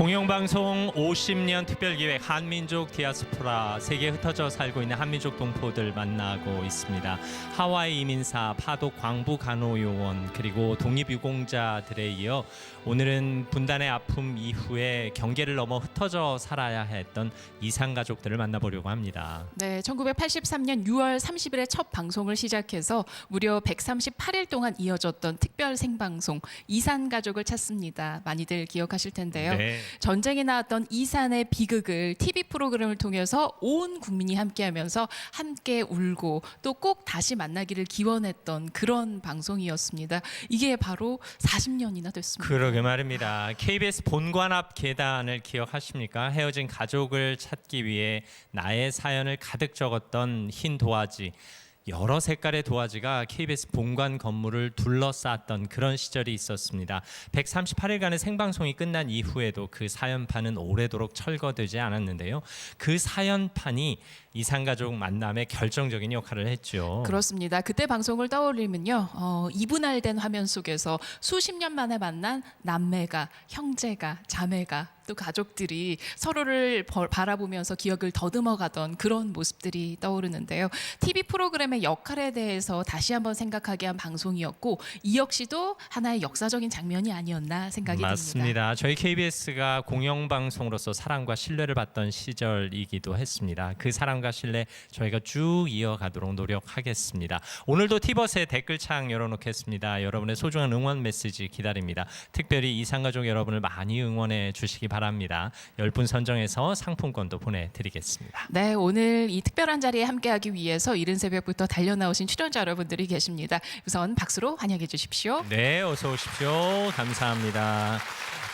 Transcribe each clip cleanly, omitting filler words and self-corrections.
공영방송 50년 특별기획 한민족 디아스포라, 세계에 흩어져 살고 있는 한민족 동포들 만나고 있습니다. 하와이 이민사, 파독 광부 간호요원, 그리고 독립유공자들에 이어 오늘은 분단의 아픔 이후에 경계를 넘어 흩어져 살아야 했던 이산가족들을 만나보려고 합니다. 네, 1983년 6월 30일에 첫 방송을 시작해서 무려 138일 동안 이어졌던 특별 생방송 이산가족을 찾습니다. 많이들 기억하실 텐데요. 네. 전쟁에 나왔던 이산의 비극을 TV 프로그램을 통해서 온 국민이 함께하면서 함께 울고 또 꼭 다시 만나기를 기원했던 그런 방송이었습니다. 이게 바로 40년이나 됐습니다. 그러게 말입니다. KBS 본관 앞 계단을 기억하십니까? 헤어진 가족을 찾기 위해 나의 사연을 가득 적었던 흰 도화지. 여러 색깔의 도화지가 KBS 본관 건물을 둘러쌌던 그런 시절이 있었습니다. 138일간의 생방송이 끝난 이후에도 그 사연판은 오래도록 철거되지 않았는데요. 그 사연판이 이산가족 만남의 결정적인 역할을 했죠. 그렇습니다. 그때 방송을 떠올리면요, 이분할된 화면 속에서 수십 년 만에 만난 남매가, 형제가, 자매가, 또 가족들이 서로를 바라보면서 기억을 더듬어가던 그런 모습들이 떠오르는데요. TV 프로그램의 역할에 대해서 다시 한번 생각하게 한 방송이었고, 이 역시도 하나의 역사적인 장면이 아니었나 생각이 듭니다. 맞습니다. 저희 KBS가 공영방송으로서 사랑과 신뢰를 받던 시절이기도 했습니다. 그 사랑과 신뢰 저희가 쭉 이어가도록 노력하겠습니다. 오늘도 티버스에 댓글창 열어놓겠습니다. 여러분의 소중한 응원 메시지 기다립니다. 특별히 이산가족 여러분을 많이 응원해 주시기 바랍니다. 10분 선정해서 상품권도 보내드리겠습니다. 네, 오늘 이 특별한 자리에 함께하기 위해서 이른 새벽부터 달려나오신 출연자 여러분들이 계십니다. 우선 박수로 환영해 주십시오. 네, 어서 오십시오. 감사합니다.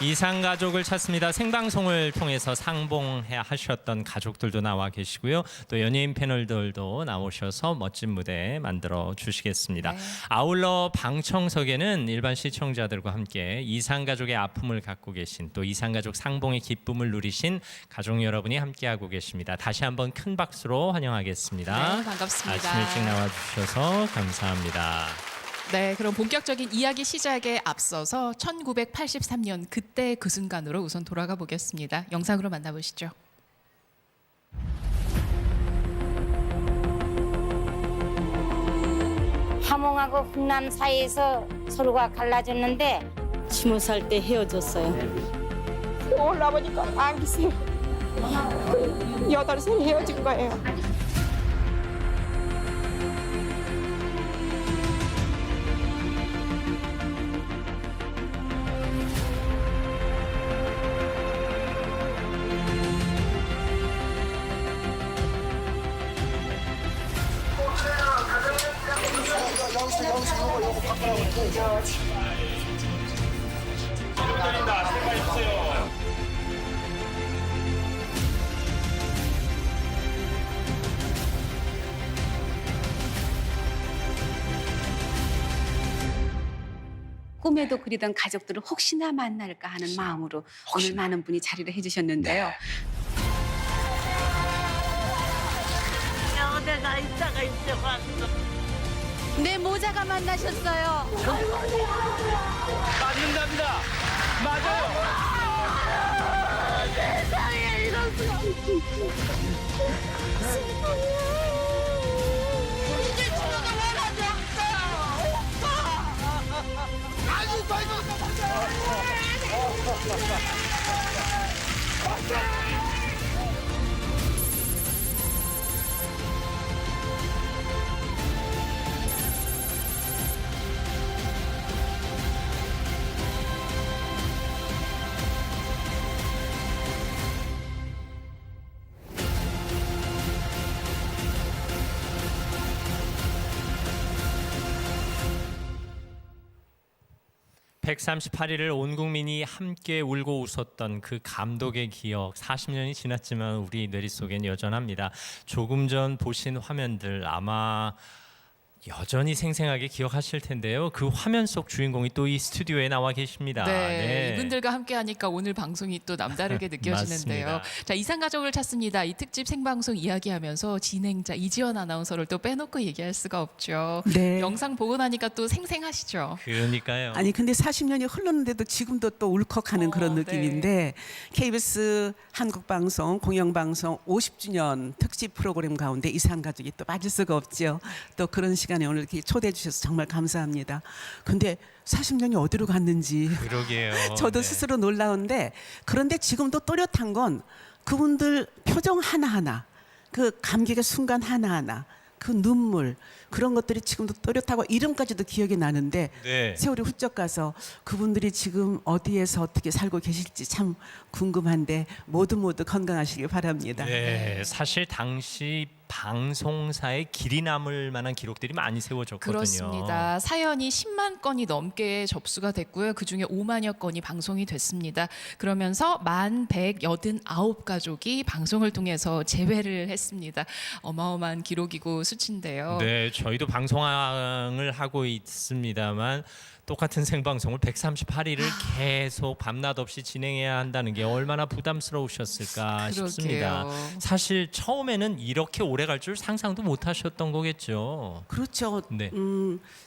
이산가족을 찾습니다. 생방송을 통해서 상봉하셨던 가족들도 나와 계시고요. 또 연예인 패널들도 나오셔서 멋진 무대 만들어 주시겠습니다. 네. 아울러 방청석에는 일반 시청자들과 함께 이산가족의 아픔을 갖고 계신, 또 이산가족 상봉의 기쁨을 누리신 가족 여러분이 함께하고 계십니다. 다시 한번 큰 박수로 환영하겠습니다. 네, 반갑습니다. 아침 일찍 나와주셔서 감사합니다. 네, 그럼 본격적인 이야기 시작에 앞서서 1983년 그때 그 순간으로 우선 돌아가 보겠습니다. 영상으로 만나보시죠. 함흥하고 훈남 사이에서 서로가 갈라졌는데 20살 때 헤어졌어요. 올라보니까 안기세요. 8살 헤어진 거예요. 꿈에도 그리던 가족들을 혹시나 만날까 하는 마음으로 오늘 많은 분이 자리를 해주셨는데요. 내가 이따가 이제 왔어. 내 모자가 만나셨어요. 맞는답니다. 맞아요. 세상에 이럴 수가 없어. 이제 집에도 왜 가져왔어? 오빠! 아이고, (138일을) 온 국민이 함께 울고 웃었던 그 감독의 기억, 40년이 지났지만 우리 뇌리 속엔 여전합니다. 조금 전 보신 화면들 아마 여전히 생생하게 기억하실 텐데요. 그 화면 속 주인공이 또 이 스튜디오에 나와 계십니다. 네, 이분들과 함께하니까 오늘 방송이 또 남다르게 느껴지는데요. 맞습니다. 자, 이산가족을 찾습니다. 이 특집 생방송 이야기하면서 진행자 이지연 아나운서를 또 빼놓고 얘기할 수가 없죠. 네. 영상 보고 나니까 또 생생하시죠. 그러니까요. 아니 근데 40년이 흘렀는데도 지금도 또 울컥하는 그런 네. 느낌인데 KBS 한국방송 공영방송 50주년 특집 프로그램 가운데 이산가족이 또 빠질 수가 없죠. 또 그런 시간에 오늘 이렇게 초대해 주셔서 정말 감사합니다. 근데 40년이 어디로 갔는지 그러게요. 저도 네. 스스로 놀라운데 그런데 지금도 또렷한 건 그분들 표정 하나하나 그 감격의 순간 하나하나 그 눈물 그런 것들이 지금도 또렷하고 이름까지도 기억이 나는데 네. 세월이 훌쩍 가서 그분들이 지금 어디에서 어떻게 살고 계실지 참 궁금한데 모두 건강하시길 바랍니다. 네, 사실 당시 방송사에 길이 남을 만한 기록들이 많이 세워졌거든요. 그렇습니다. 사연이 10만 건이 넘게 접수가 됐고요. 그중에 5만여 건이 방송이 됐습니다. 그러면서 1189가족이 방송을 통해서 재회를 했습니다. 어마어마한 기록이고 수치인데요. 네, 저희도 방송을 하고 있습니다만 똑같은 생방송을 138일을 계속 밤낮 없이 진행해야 한다는 게 얼마나 부담스러우셨을까 싶습니다. 그러게요. 사실 처음에는 이렇게 오래 갈 줄 상상도 못 하셨던 거겠죠. 그렇죠. 네.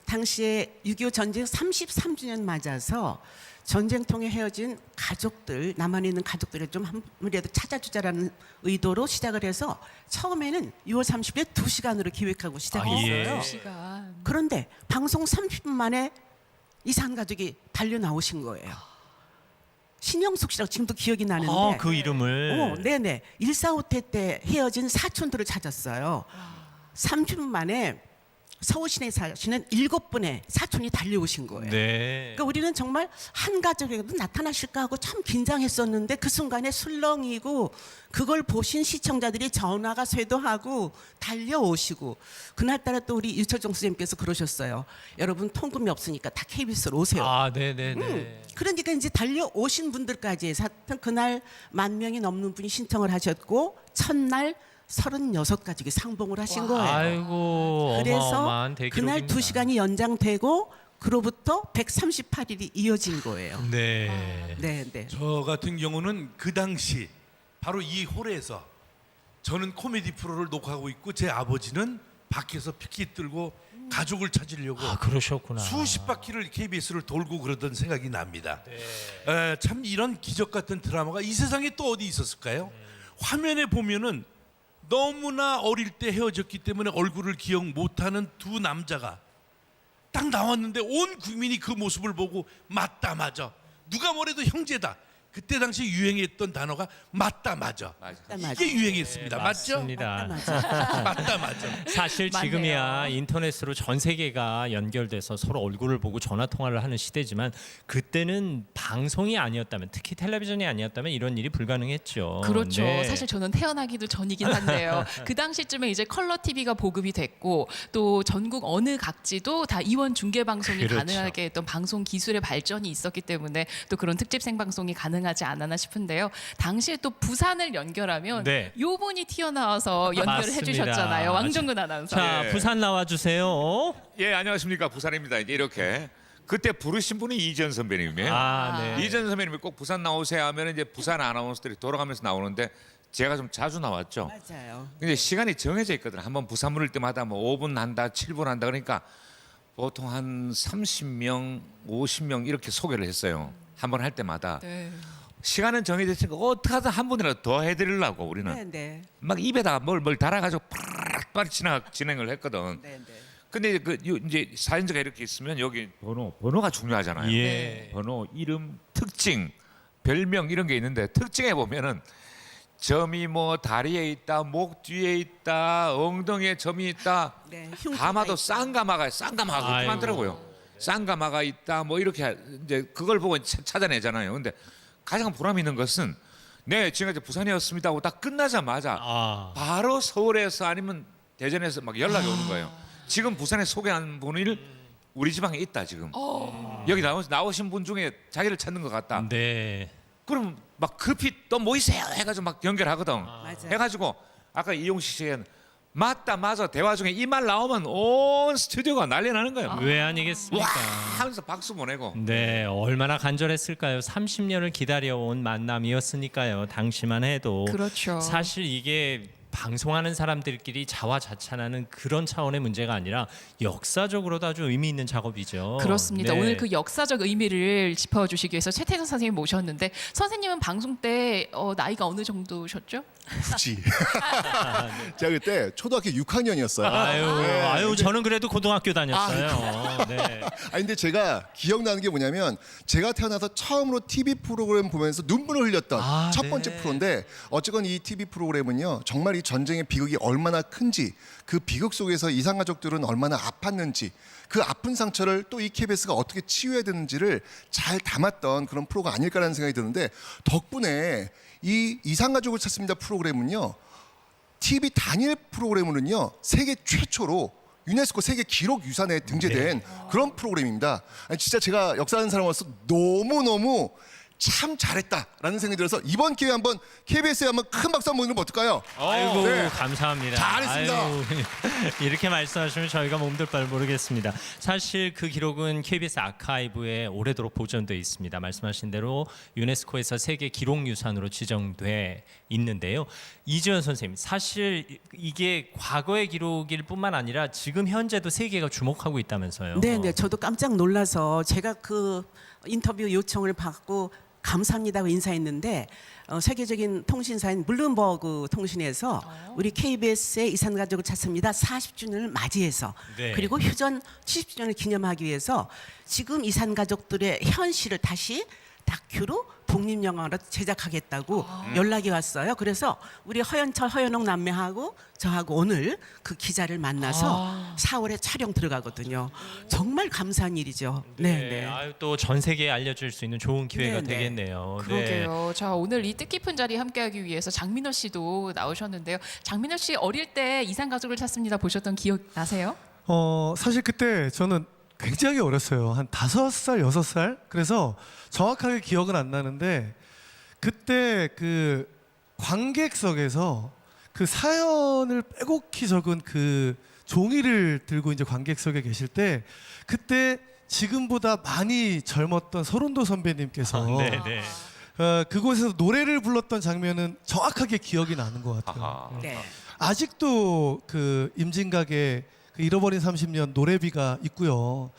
당시에 6.25 전쟁 33주년 맞아서 전쟁통에 헤어진 가족들, 남한에 있는 가족들을 좀 아무래도 찾아주자라는 의도로 시작을 해서 처음에는 6월 30일 2시간으로 기획하고 시작했어요. 예. 2시간. 그런데 방송 30분 만에 이산가족이 달려 나오신 거예요. 신영숙 씨라고 지금도 기억이 나는데 그 이름을 네네. 145태 때 헤어진 사촌들을 찾았어요. 30분 만에 서울 시내에 사시는 7분의 사촌이 달려오신 거예요. 네. 그러니까 우리는 정말 한 가족에게도 나타나실까 하고 참 긴장했었는데 그 순간에 술렁이고 그걸 보신 시청자들이 전화가 쇄도하고 달려오시고 그날따라 또 우리 유철정 선생님께서 그러셨어요. 여러분 통금이 없으니까 다 KBS로 오세요. 아, 네, 네, 네. 그러니까 이제 달려오신 분들까지 하여튼 그날 10,000명이 넘는 분이 신청을 하셨고 첫날 36가족이 상봉을 하신 거예요. 아이고, 그래서 어마어마한 그날 대기록입니다. 2시간이 연장되고 그로부터 138일이 이어진 거예요. 네. 네, 네. 저 같은 경우는 그 당시 바로 이 홀에서 저는 코미디 프로를 녹화하고 있고 제 아버지는 밖에서 피켓 들고 가족을 찾으려고 아, 그러셨구나. 수십 바퀴를 KBS를 돌고 그러던 생각이 납니다. 참 이런 기적 같은 드라마가 이 세상에 또 어디 있었을까요? 화면에 보면은 너무나 어릴 때 헤어졌기 때문에 얼굴을 기억 못하는 두 남자가 딱 나왔는데 온 국민이 그 모습을 보고 맞다 맞아 누가 뭐래도 형제다. 그때 당시 유행했던 단어가 맞다 맞아. 이게 유행했습니다. 맞죠? 맞습니다. 맞다 맞아. 사실 맞네요. 지금이야 인터넷으로 전 세계가 연결돼서 서로 얼굴을 보고 전화 통화를 하는 시대지만 그때는 방송이 아니었다면 특히 텔레비전이 아니었다면 이런 일이 불가능했죠. 그렇죠. 네. 사실 저는 태어나기도 전이긴 한데요. 그 당시쯤에 이제 컬러 TV가 보급이 됐고 또 전국 어느 각지도 다 이원 중계 방송이 그렇죠. 가능하게 했던 방송 기술의 발전이 있었기 때문에 또 그런 특집 생방송이 가능하지 않았나 싶은데요. 당시에 또 부산을 연결하면 네. 요 분이 튀어나와서 연결을 맞습니다. 해주셨잖아요. 왕정근 아나운서. 자, 예. 부산 나와주세요. 예, 안녕하십니까. 부산입니다. 이제 이렇게 그때 부르신 분이 이전 선배님이에요. 아, 네. 이전 선배님이 꼭 부산 나오세요 하면 이제 부산 아나운서들이 돌아가면서 나오는데 제가 좀 자주 나왔죠. 맞아요. 근데 시간이 정해져 있거든요. 한번 부산 부를 때마다 뭐 5분 한다, 7분 한다 그러니까 보통 한 30명, 50명 이렇게 소개를 했어요. 한 번 할 때마다. 네. 시간은 정해져 있으니까 어떻게 하든 한 분이라도 더 해드리려고 우리는 네, 네. 막 입에다가 뭘 달아가지고 빨리 진행을 했거든. 네, 네. 근데 이제 사연자가 이렇게 있으면 여기 번호가 중요하잖아요. 예. 번호, 이름, 특징, 별명 이런 게 있는데 특징에 보면은 점이 뭐 다리에 있다, 목 뒤에 있다, 엉덩이에 점이 있다. 네, 흉터가 가마도 있다. 쌍가마가 그렇게 아이고. 많더라고요. 쌍가마가 있다, 뭐 이렇게 이제 그걸 보고 찾아내잖아요. 근데 가장 보람 있는 것은 네, 지금까지 부산이었습니다 하고 딱 끝나자마자 아, 바로 서울에서 아니면 대전에서 막 연락이 오는 거예요. 지금 부산에 소개한 분이 우리 지방에 있다 지금. 여기 나오신 분 중에 자기를 찾는 것 같다. 네. 그럼 막 급히 또 뭐 있어요 해가지고 막 연결하거든. 맞아요. 해가지고 아까 이용식 씨가 맞다 맞아 대화 중에 이 말 나오면 온 스튜디오가 난리 나는 거예요. 왜 아니겠습니까? 하면서 박수 보내고. 네, 얼마나 간절했을까요? 30년을 기다려온 만남이었으니까요. 당시만 해도. 그렇죠. 사실 이게 방송하는 사람들끼리 자화자찬하는 그런 차원의 문제가 아니라 역사적으로도 아주 의미 있는 작업이죠. 그렇습니다. 네. 오늘 그 역사적 의미를 짚어주시기 위해서 최태성 선생님 모셨는데 선생님은 방송 때 나이가 어느 정도셨죠? 굳이 제가 그때 초등학교 6학년이었어요. 아유, 저는 그래도 고등학교 다녔어요. 네. 근데 제가 기억나는 게 뭐냐면 제가 태어나서 처음으로 TV 프로그램 보면서 눈물을 흘렸던 첫 번째 네. 프로인데 어쨌건 이 TV 프로그램은요 정말 이 전쟁의 비극이 얼마나 큰지 그 비극 속에서 이산가족들은 얼마나 아팠는지 그 아픈 상처를 또 이 KBS가 어떻게 치유해야 되는지를 잘 담았던 그런 프로가 아닐까라는 생각이 드는데 덕분에 이 이산가족을 찾습니다 프로그램은요 TV 단일 프로그램으로는요 세계 최초로 유네스코 세계 기록 유산에 등재된 그런 프로그램입니다. 아니, 진짜 제가 역사하는 사람으로서 너무너무 참 잘했다라는 생각이 들어서 이번 기회에 한번 KBS에 한번 큰 박수 한번 보내면 어떨까요? 아이고 네. 감사합니다. 잘했습니다. 아유, 이렇게 말씀하시면 저희가 몸둘 바를 모르겠습니다. 사실 그 기록은 KBS 아카이브에 오래도록 보존돼 있습니다. 말씀하신 대로 유네스코에서 세계 기록유산으로 지정돼 있는데요. 이지연 선생님, 사실 이게 과거의 기록일 뿐만 아니라 지금 현재도 세계가 주목하고 있다면서요. 네, 저도 깜짝 놀라서 제가 그 인터뷰 요청을 받고 감사합니다고 인사했는데 세계적인 통신사인 블룸버그 통신에서 우리 KBS의 이산가족을 찾습니다 40주년을 맞이해서 네. 그리고 휴전 70주년을 기념하기 위해서 지금 이산가족들의 현실을 다시 다큐로 독립영화로 제작하겠다고 연락이 왔어요. 그래서 우리 허연철, 허연옥 남매하고 저하고 오늘 그 기자를 만나서 4월에 촬영 들어가거든요. 정말 감사한 일이죠. 네. 아유, 또 전 세계에 알려질 수 있는 좋은 기회가 네. 되겠네요. 그러게요. 자, 오늘 이 뜻깊은 자리 함께하기 위해서 장민호 씨도 나오셨는데요. 장민호 씨 어릴 때 이산가족을 찾습니다 보셨던 기억 나세요? 사실 그때 저는 굉장히 어렸어요. 한 5살, 6살. 그래서 정확하게 기억은 안 나는데 그때 그 관객석에서 그 사연을 빼곡히 적은 그 종이를 들고 이제 관객석에 계실 때 그때 지금보다 많이 젊었던 서른도 선배님께서 그곳에서 노래를 불렀던 장면은 정확하게 기억이 나는 것 같아요. 네. 아직도 그 임진각의 그 잃어버린 30년 노래비가 있고요.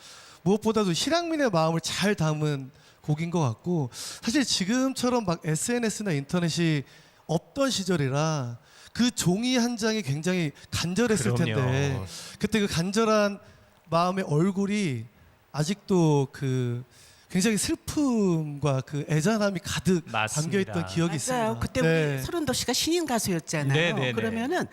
무엇보다도 실향민의 마음을 잘 담은 곡인 것 같고 사실 지금처럼 막 SNS나 인터넷이 없던 시절이라 그 종이 한 장이 굉장히 간절했을 그럼요. 텐데 그때 그 간절한 마음의 얼굴이 아직도 그 굉장히 슬픔과 그 애잔함이 가득 맞습니다. 담겨있던 기억이 맞아요. 있습니다. 그때 네. 우리 서른도 씨가 신인 가수였잖아요. 네. 그러면은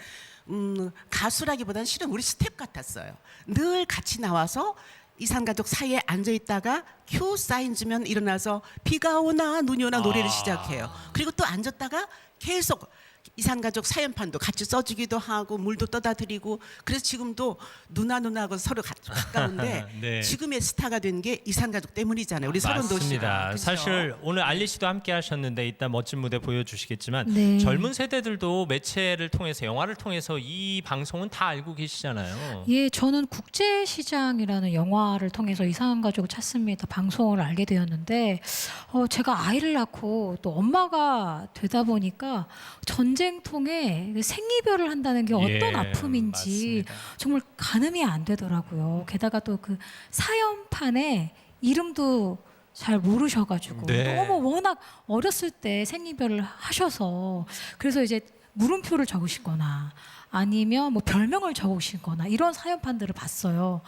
가수라기보다는 실은 우리 스텝 같았어요. 늘 같이 나와서 이산가족 사이에 앉아 있다가 큐 사인 주면 일어나서 비가 오나 눈이 오나 노래를 시작해요. 그리고 또 앉았다가 계속 이산가족 사연판도 같이 써주기도 하고 물도 떠다 드리고 그래서 지금도 누나하고 서로 가까운데 네. 지금의 스타가 된 게 이산가족 때문이잖아요. 우리 서른도 씨가. 맞습니다. 그렇죠? 사실 오늘 알리 씨도 함께 하셨는데 이따 멋진 무대 보여주시겠지만 네. 젊은 세대들도 매체를 통해서 영화를 통해서 이 방송은 다 알고 계시잖아요. 예, 저는 국제시장이라는 영화를 통해서 이상한 가족을 찾습니다 방송을 알게 되었는데 제가 아이를 낳고 또 엄마가 되다 보니까 전쟁통에 생이별을 한다는 게 어떤 아픔인지 맞습니다. 정말 가늠이 안 되더라고요. 게다가 또 그 사연판에 이름도 잘 모르셔가지고 네. 너무 워낙 어렸을 때 생이별을 하셔서 그래서 이제 물음표를 적으시거나 아니면 뭐 별명을 적으시거나 이런 사연판들을 봤어요.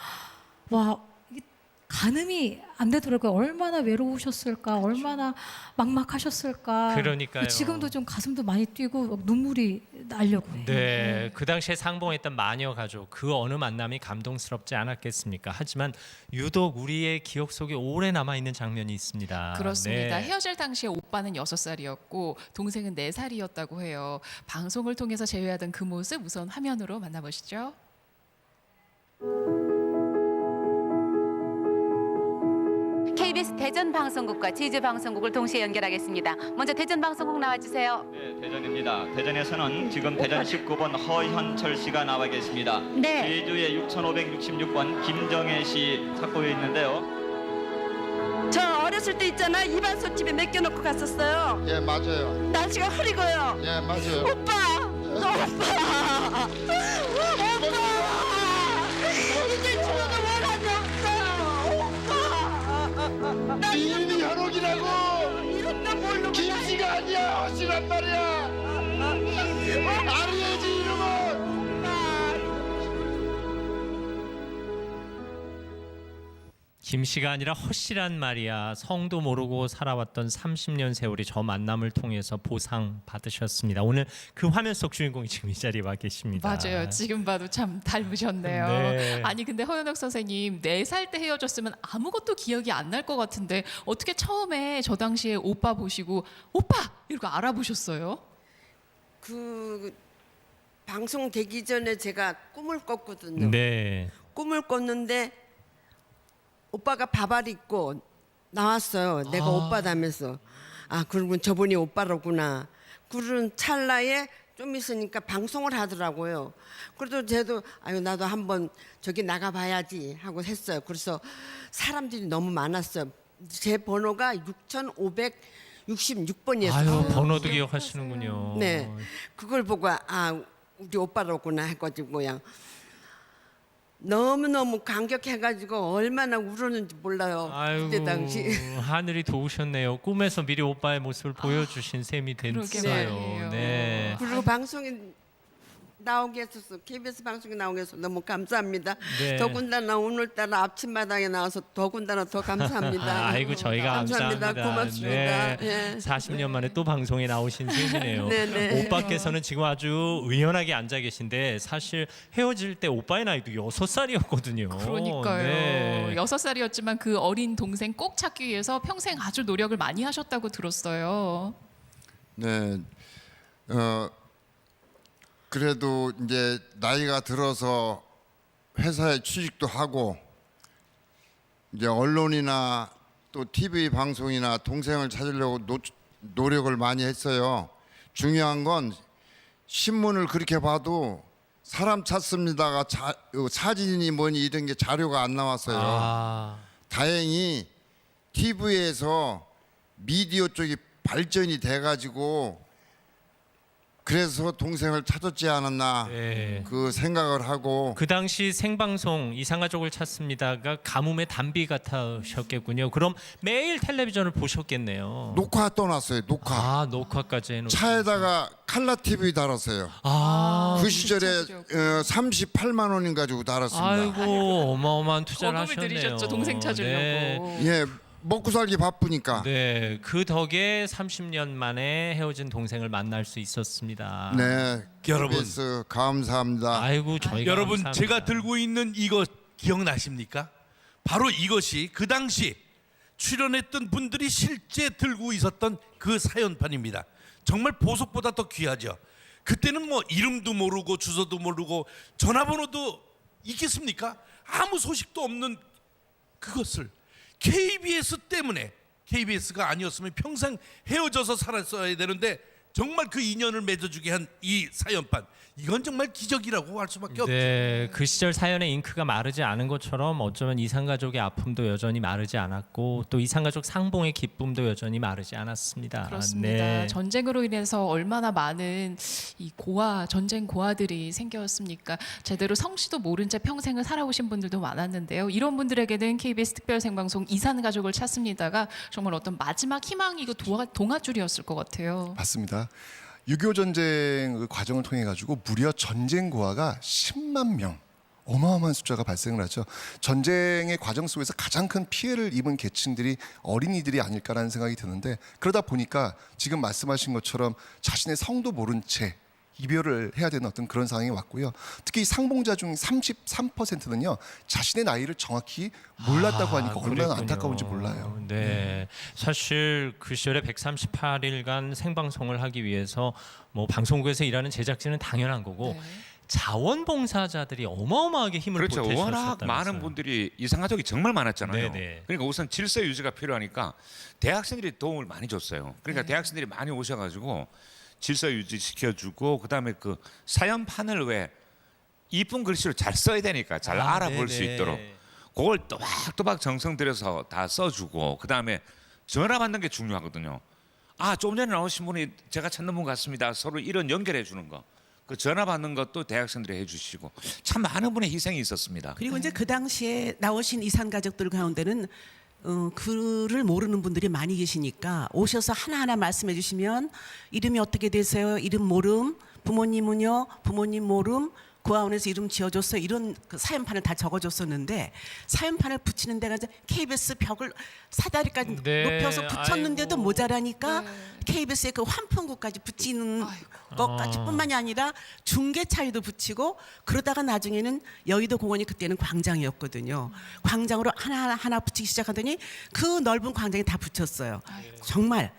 와, 이게 가늠이 안 되더라고요. 얼마나 외로우셨을까, 얼마나 막막하셨을까. 그러니까요. 지금도 좀 가슴도 많이 뛰고 막 눈물이 나려고 해요. 네, 그 당시에 상봉했던 마녀 가족 그 어느 만남이 감동스럽지 않았겠습니까? 하지만 유독 우리의 기억 속에 오래 남아 있는 장면이 있습니다. 그렇습니다. 네. 헤어질 당시에 오빠는 6살이었고 동생은 4살이었다고 해요. 방송을 통해서 재회하던 그 모습 우선 화면으로 만나보시죠. KBS 대전 방송국과 제주 방송국을 동시에 연결하겠습니다. 먼저 대전 방송국 나와주세요. 네, 대전입니다. 대전에서는 지금 대전 19번 허현철 씨가 나와 계십니다. 네. 제주의 6566번 김정혜 씨 찾고 있는데요. 저 어렸을 때 있잖아 이발소집에 맡겨놓고 갔었어요. 예, 맞아요. 날씨가 흐리고요. 예, 맞아요. 오빠, 오빠, 이제 죽어도 원하지 없어요. 오빠, 이름이 현옥이라고. 이름도 모르고 김씨가 아니야, 허씨란 말이야. 알아야지 이름은. 김씨가 아니라 허씨란 말이야. 성도 모르고 살아왔던 30년 세월이 저 만남을 통해서 보상 받으셨습니다. 오늘 그 화면 속 주인공이 지금 이 자리에 와 계십니다. 맞아요. 지금 봐도 참 닮으셨네요. 네. 아니 근데 허연옥 선생님 4살 때 헤어졌으면 아무것도 기억이 안 날 것 같은데 어떻게 처음에 저 당시에 오빠 보시고 오빠 이러고 알아보셨어요? 그 방송 되기 전에 제가 꿈을 꿨거든요. 네. 꿈을 꿨는데 오빠가 바바리 입고 나왔어요. 내가 오빠다면서. 아, 그러면 저분이 오빠로구나. 그런 찰나에 좀 있으니까 방송을 하더라고요. 그래도 저도 아유 나도 한번 저기 나가봐야지 하고 했어요. 그래서 사람들이 너무 많았어요. 제 번호가 6566번이었어요. 아유, 번호도 기억하시는군요. 네, 그걸 보고 아 우리 오빠로구나 해가지고 그냥 너무너무 감격해가지고 얼마나 울었는지 몰라요. 아이고, 그때 당시. 하늘이 도우셨네요. 꿈에서 미리 오빠의 모습을 보여주신 셈이 그러게 됐어요. 말이에요. 네. 그리고 방송에 나오게 해서 KBS 방송에 나오게 해서 너무 감사합니다. 네. 더군다나 오늘따라 앞침마당에 나와서 더군다나 더 감사합니다. 아이고 저희가 감사합니다. 고맙습니다. 네. 예. 40년 만에 또 방송에 나오신 셈이네요. 네네. 오빠께서는 지금 아주 의연하게 앉아 계신데 사실 헤어질 때 오빠의 나이도 6살이었거든요. 그러니까요. 네. 6살이었지만 그 어린 동생 꼭 찾기 위해서 평생 아주 노력을 많이 하셨다고 들었어요. 네. 그래도 이제 나이가 들어서 회사에 취직도 하고 이제 언론이나 또 TV 방송이나 동생을 찾으려고 노력을 많이 했어요. 중요한 건 신문을 그렇게 봐도 사람 찾습니다가 사진이 뭐니 이런 게 자료가 안 나왔어요. 아. 다행히 TV에서 미디어 쪽이 발전이 돼가지고 그래서 동생을 찾았지 않았나 네. 그 생각을 하고 그 당시 생방송 이상가족을 찾습니다가 가뭄의 단비 같으셨겠군요. 그럼 매일 텔레비전을 보셨겠네요. 녹화 떠났어요. 녹화. 아 녹화까지 해놓으셨어요. 차에다가 칼라 TV 달았어요. 아, 그 시절에 38만 원인 가지고 달았습니다. 아이고 어마어마한 투자를 거금을 하셨네요. 들이셨죠. 동생 찾으려고. 네. 예, 먹고 살기 바쁘니까. 네, 그 덕에 30년 만에 헤어진 동생을 만날 수 있었습니다. 네, 여러분. KBS 감사합니다. 아이고 저희가 여러분 감사합니다. 제가 들고 있는 이거 기억나십니까? 바로 이것이 그 당시 출연했던 분들이 실제 들고 있었던 그 사연판입니다. 정말 보석보다 더 귀하죠. 그때는 뭐 이름도 모르고 주소도 모르고 전화번호도 있겠습니까? 아무 소식도 없는 그것을 KBS 때문에 KBS가 아니었으면 평생 헤어져서 살았어야 되는데 정말 그 인연을 맺어주게 한 이 사연판 이건 정말 기적이라고 할 수밖에 없죠. 네, 그 시절 사연의 잉크가 마르지 않은 것처럼 어쩌면 이산가족의 아픔도 여전히 마르지 않았고 또 이산가족 상봉의 기쁨도 여전히 마르지 않았습니다. 그렇습니다. 네. 전쟁으로 인해서 얼마나 많은 이 고아, 전쟁 고아들이 생겼습니까? 제대로 성씨도 모른 채 평생을 살아오신 분들도 많았는데요. 이런 분들에게는 KBS 특별 생방송 이산가족을 찾습니다가 정말 어떤 마지막 희망이고 동아줄이었을 것 같아요. 맞습니다. 6.25 전쟁 그 과정을 통해 가지고 무려 전쟁 고아가 10만 명, 어마어마한 숫자가 발생을 하죠. 전쟁의 과정 속에서 가장 큰 피해를 입은 계층들이 어린이들이 아닐까라는 생각이 드는데 그러다 보니까 지금 말씀하신 것처럼 자신의 성도 모른 채 이별을 해야 되는 어떤 그런 상황이 왔고요. 특히 상봉자 중 33%는요 자신의 나이를 정확히 몰랐다고 하니까 얼마나 그랬군요. 안타까운지 몰라요. 네, 사실 그 시절에 138일간 생방송을 하기 위해서 뭐 방송국에서 일하는 제작진은 당연한 거고 네. 자원봉사자들이 어마어마하게 힘을 그렇죠. 보태셨다면서요. 워낙 많은 분들이 이산가족이 정말 많았잖아요. 네네. 그러니까 우선 질서 유지가 필요하니까 대학생들이 도움을 많이 줬어요. 그러니까 대학생들이 많이 오셔가지고 질서 유지 시켜주고 그다음에 그 사연판을 왜 이쁜 글씨로 잘 써야 되니까 잘 알아볼 수 네네. 있도록 그걸 또박또박 정성 들여서 다 써주고 그다음에 전화 받는 게 중요하거든요. 아, 조금 전에 나오신 분이 제가 찾는 분 같습니다. 서로 이런 연결해 주는 거. 그 전화 받는 것도 대학생들이 해주시고 참 많은 분의 희생이 있었습니다. 그리고 이제 그 당시에 나오신 이산 가족들 가운데는 글을 모르는 분들이 많이 계시니까 오셔서 하나하나 말씀해 주시면 이름이 어떻게 되세요? 이름 모름, 부모님은요? 부모님 모름, 고아원에서 이름 지어줬어요. 이런 그 사연판을 다 적어줬었는데 사연판을 붙이는 데가 이제 KBS 벽을 사다리까지 네, 높여서 붙였는데도 아이고. 모자라니까 KBS의 그 환풍구까지 붙이는 것까지뿐만이 아니라 중계차에도 붙이고 그러다가 나중에는 여의도 공원이 그때는 광장이었거든요. 광장으로 하나 붙이기 시작하더니 그 넓은 광장에 다 붙였어요. 정말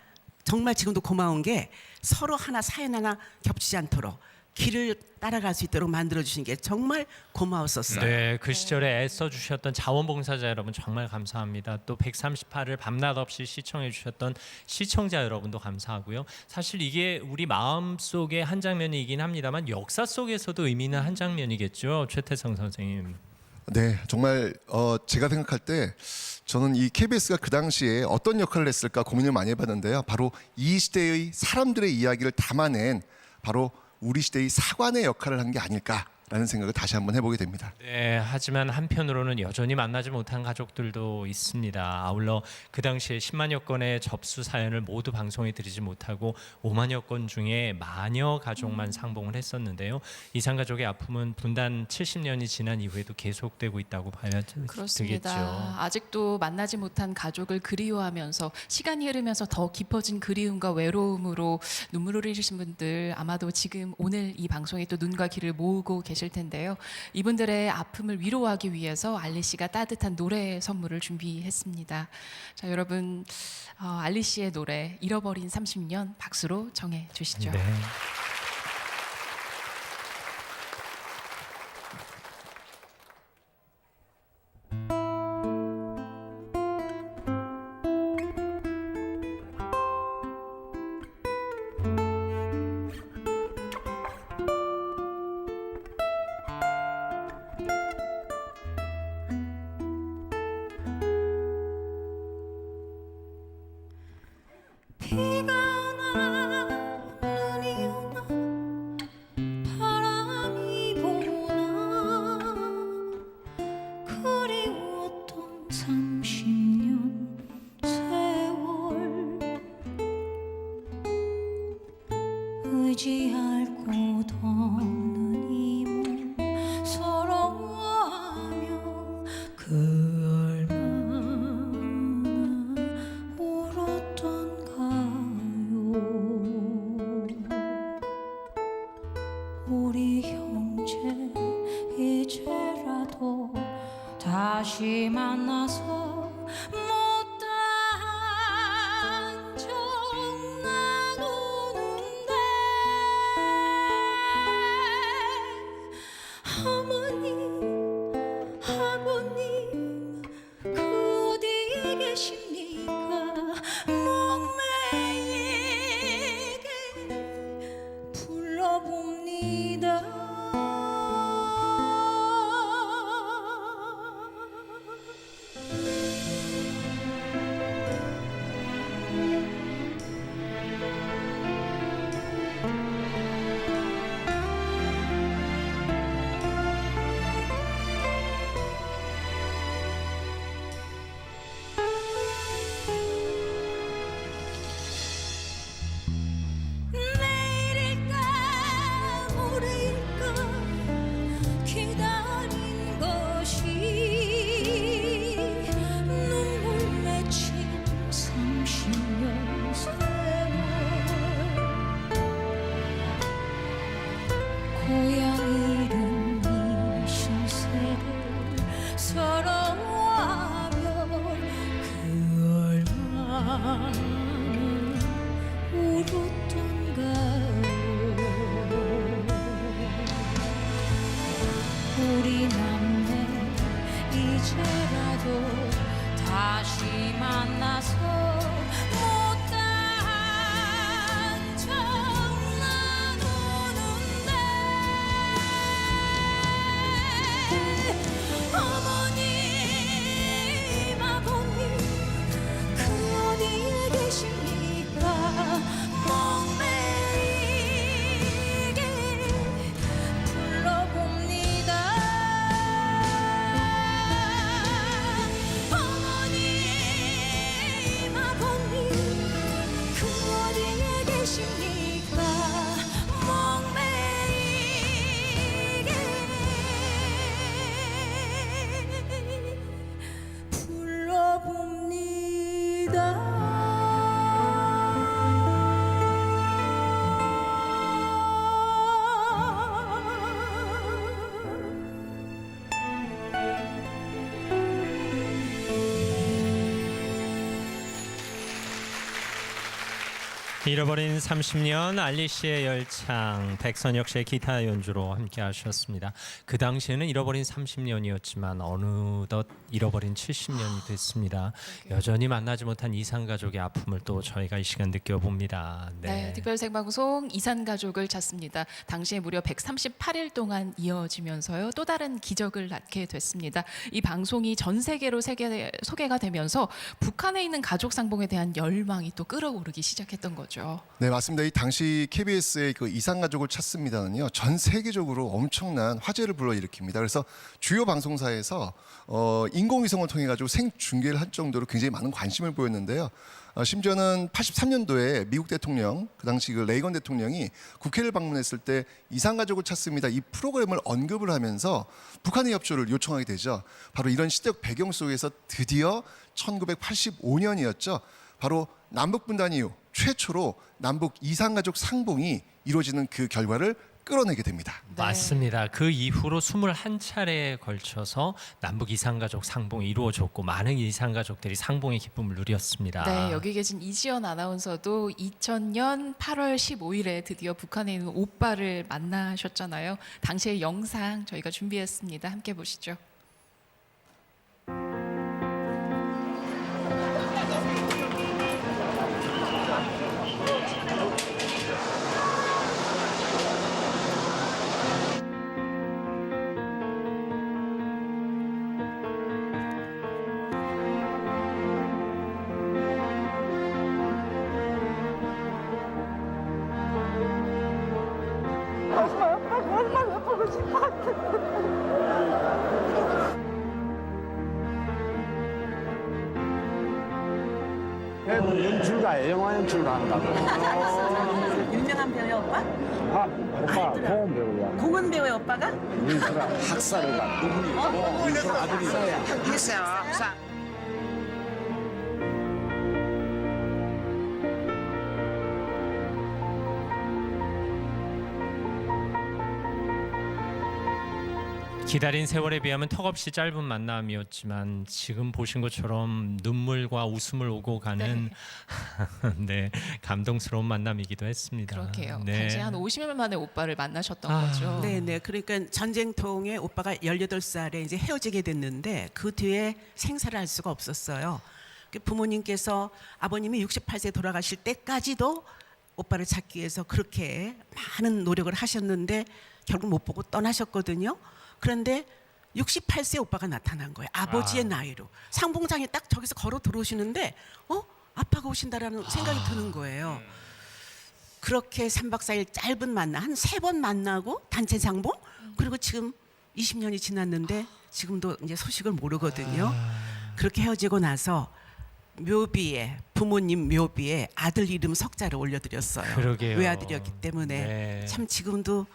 지금도 고마운 게 서로 하나 사연 하나 겹치지 않도록 길을 따라갈 수 있도록 만들어주신 게 정말 고마웠었어요. 네, 그 시절에 애써 주셨던 자원봉사자 여러분 정말 감사합니다. 또 138을 밤낮 없이 시청해 주셨던 시청자 여러분도 감사하고요. 사실 이게 우리 마음속의 한 장면이긴 합니다만 역사 속에서도 의미 있는 한 장면이겠죠. 최태성 선생님. 네, 정말 제가 생각할 때 저는 이 KBS가 그 당시에 어떤 역할을 했을까 고민을 많이 해봤는데요. 바로 이 시대의 사람들의 이야기를 담아낸 바로 우리 시대의 사관의 역할을 한 게 아닐까라는 생각을 다시 한번 해보게 됩니다. 네, 하지만 한편으로는 여전히 만나지 못한 가족들도 있습니다. 아울러 그 당시에 10만여 건의 접수 사연을 모두 방송에 드리지 못하고 5만여 건 중에 마녀 가족만 상봉을 했었는데요. 이산 가족의 아픔은 분단 70년이 지난 이후에도 계속되고 있다고 봐야 그렇습니다. 되겠죠. 아직도 만나지 못한 가족을 그리워하면서 시간이 흐르면서 더 깊어진 그리움과 외로움으로 눈물을 흘리신 분들 아마도 지금 오늘 이 방송에 또 눈과 귀를 모으고 계실 텐데요. 이분들의 아픔을 위로하기 위해서 알리 씨가 따뜻한 노래 선물을 준비했습니다. 자, 여러분 알리 씨의 노래 잃어버린 30년 박수로 정해 주시죠. 네. 비가 오나 눈이 오나 바람이 부나 그리웠던 30년 세월 의지할 곳 없는 이 몸 서러워하며 그 얼마나 울었던가요. 우리 형제 이제라도 다시 만나서 못다한 적 나누는데 어머님 아버님 그 어디에 계십니까 목매이게 불러봅니다. 내일일까 모레일까 기다린 것이 눈물 맺힌 30년 세월 고향 잃은 이 신세를 서러워하며 그 얼마나 울었던가요. 잃어버린 30년 알리시의 열창 백선혁 씨의 기타 연주로 함께 하셨습니다. 그 당시에는 잃어버린 30년이었지만 어느덧 잃어버린 70년이 됐습니다. 여전히 만나지 못한 이산 가족의 아픔을 또 저희가 이 시간 느껴봅니다. 네, 특별 생방송 이산 가족을 찾습니다. 당시에 무려 138일 동안 이어지면서요. 또 다른 기적을 낳게 됐습니다. 이 방송이 전 세계로 소개가 되면서 북한에 있는 가족 상봉에 대한 열망이 또 끌어오르기 시작했던 거죠. 네, 맞습니다. 이 당시 KBS의 그 이산 가족을 찾습니다는요, 전 세계적으로 엄청난 화제를 불러일으킵니다. 그래서 주요 방송사에서 인공위성을 통해 가지고 생중계를 할 정도로 굉장히 많은 관심을 보였는데요. 심지어는 83년도에 미국 대통령, 그 당시 그 레이건 대통령이 국회를 방문했을 때 이산 가족을 찾습니다 이 프로그램을 언급을 하면서 북한의 협조를 요청하게 되죠. 바로 이런 시대적 배경 속에서 드디어 1985년이었죠. 바로 남북 분단 이후 최초로 남북 이산 가족 상봉이 이루어지는 그 결과를 끌어내게 됩니다. 맞습니다. 그 이후로 21차례에 걸쳐서 남북 이산가족 상봉이 이루어졌고 많은 이산가족들이 상봉의 기쁨을 누렸습니다. 네, 여기 계신 이지연 아나운서도 2000년 8월 15일에 드디어 북한에 있는 오빠를 만나셨잖아요. 당시의 영상 저희가 준비했습니다. 함께 보시죠. 얼마나 보고 싶어. 연출가예요. 영화 연출을 한다고. 유명한 배우의 오빠? 오빠 공원 배우야. 공원 배우의 오빠가? 학사가 누구니? 민수 아들이 있어요. 기다린 세월에 비하면 턱없이 짧은 만남이었지만 지금 보신 것처럼 눈물과 웃음을 오고 가는 네, 감동스러운 만남이기도 했습니다. 그렇게요. 네. 당시 한 50년 만에 오빠를 만나셨던 아. 거죠. 네네. 그러니까 전쟁통에 오빠가 18살에 이제 헤어지게 됐는데 그 뒤에 생사를 알 수가 없었어요. 부모님께서 아버님이 68세 돌아가실 때까지도 오빠를 찾기 위해서 그렇게 많은 노력을 하셨는데 결국 못 보고 떠나셨거든요. 그런데 68세 오빠가 나타난 거예요. 아버지의 나이로. 상봉장에 딱 저기서 걸어 들어오시는데 아빠가 오신다라는 생각이 드는 거예요. 그렇게 3박 4일 짧은 만남, 한 3번 만나고 단체 상봉? 그리고 지금 20년이 지났는데 지금도 이제 소식을 모르거든요. 그렇게 헤어지고 나서 묘비에, 부모님 묘비에 아들 이름 석자를 올려드렸어요. 그러게요. 외아들이었기 때문에 네. 참 지금도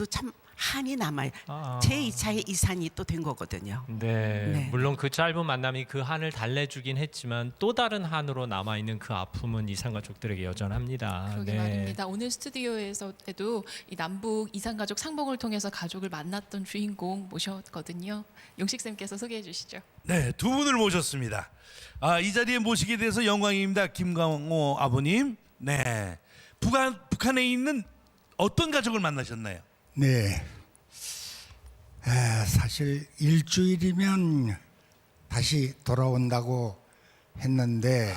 참 한이 남아요. 제2차의 이산이 또 된 거거든요. 네. 네. 물론 그 짧은 만남이 그 한을 달래주긴 했지만 또 다른 한으로 남아있는 그 아픔은 이산가족들에게 여전합니다. 그러게 말입니다. 오늘 스튜디오에서도 이 남북 이산가족 상봉을 통해서 가족을 만났던 주인공 모셨거든요. 용식 쌤께서 소개해 주시죠. 네, 두 분을 모셨습니다. 이 자리에 모시게 돼서 영광입니다. 김광호 아버님. 네, 북한에 있는 어떤 가족을 만나셨나요? 네. 사실 일주일이면 다시 돌아온다고 했는데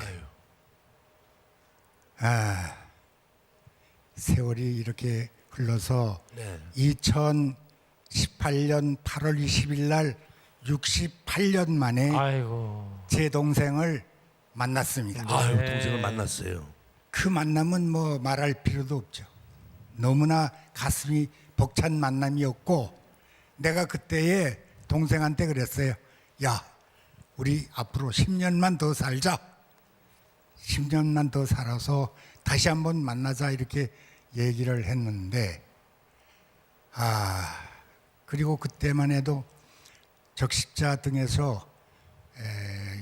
세월이 이렇게 흘러서 네. 2018년 8월 20일 날 68년 만에 제 동생을 만났습니다. 아유, 동생을 만났어요. 그 만남은 뭐 말할 필요도 없죠. 너무나 가슴이 벅찬 만남이었고 내가 그때에 동생한테 그랬어요. 야, 우리 앞으로 10년만 더 살자. 10년만 더 살아서 다시 한번 만나자 이렇게 얘기를 했는데 그리고 그때만 해도 적십자 등에서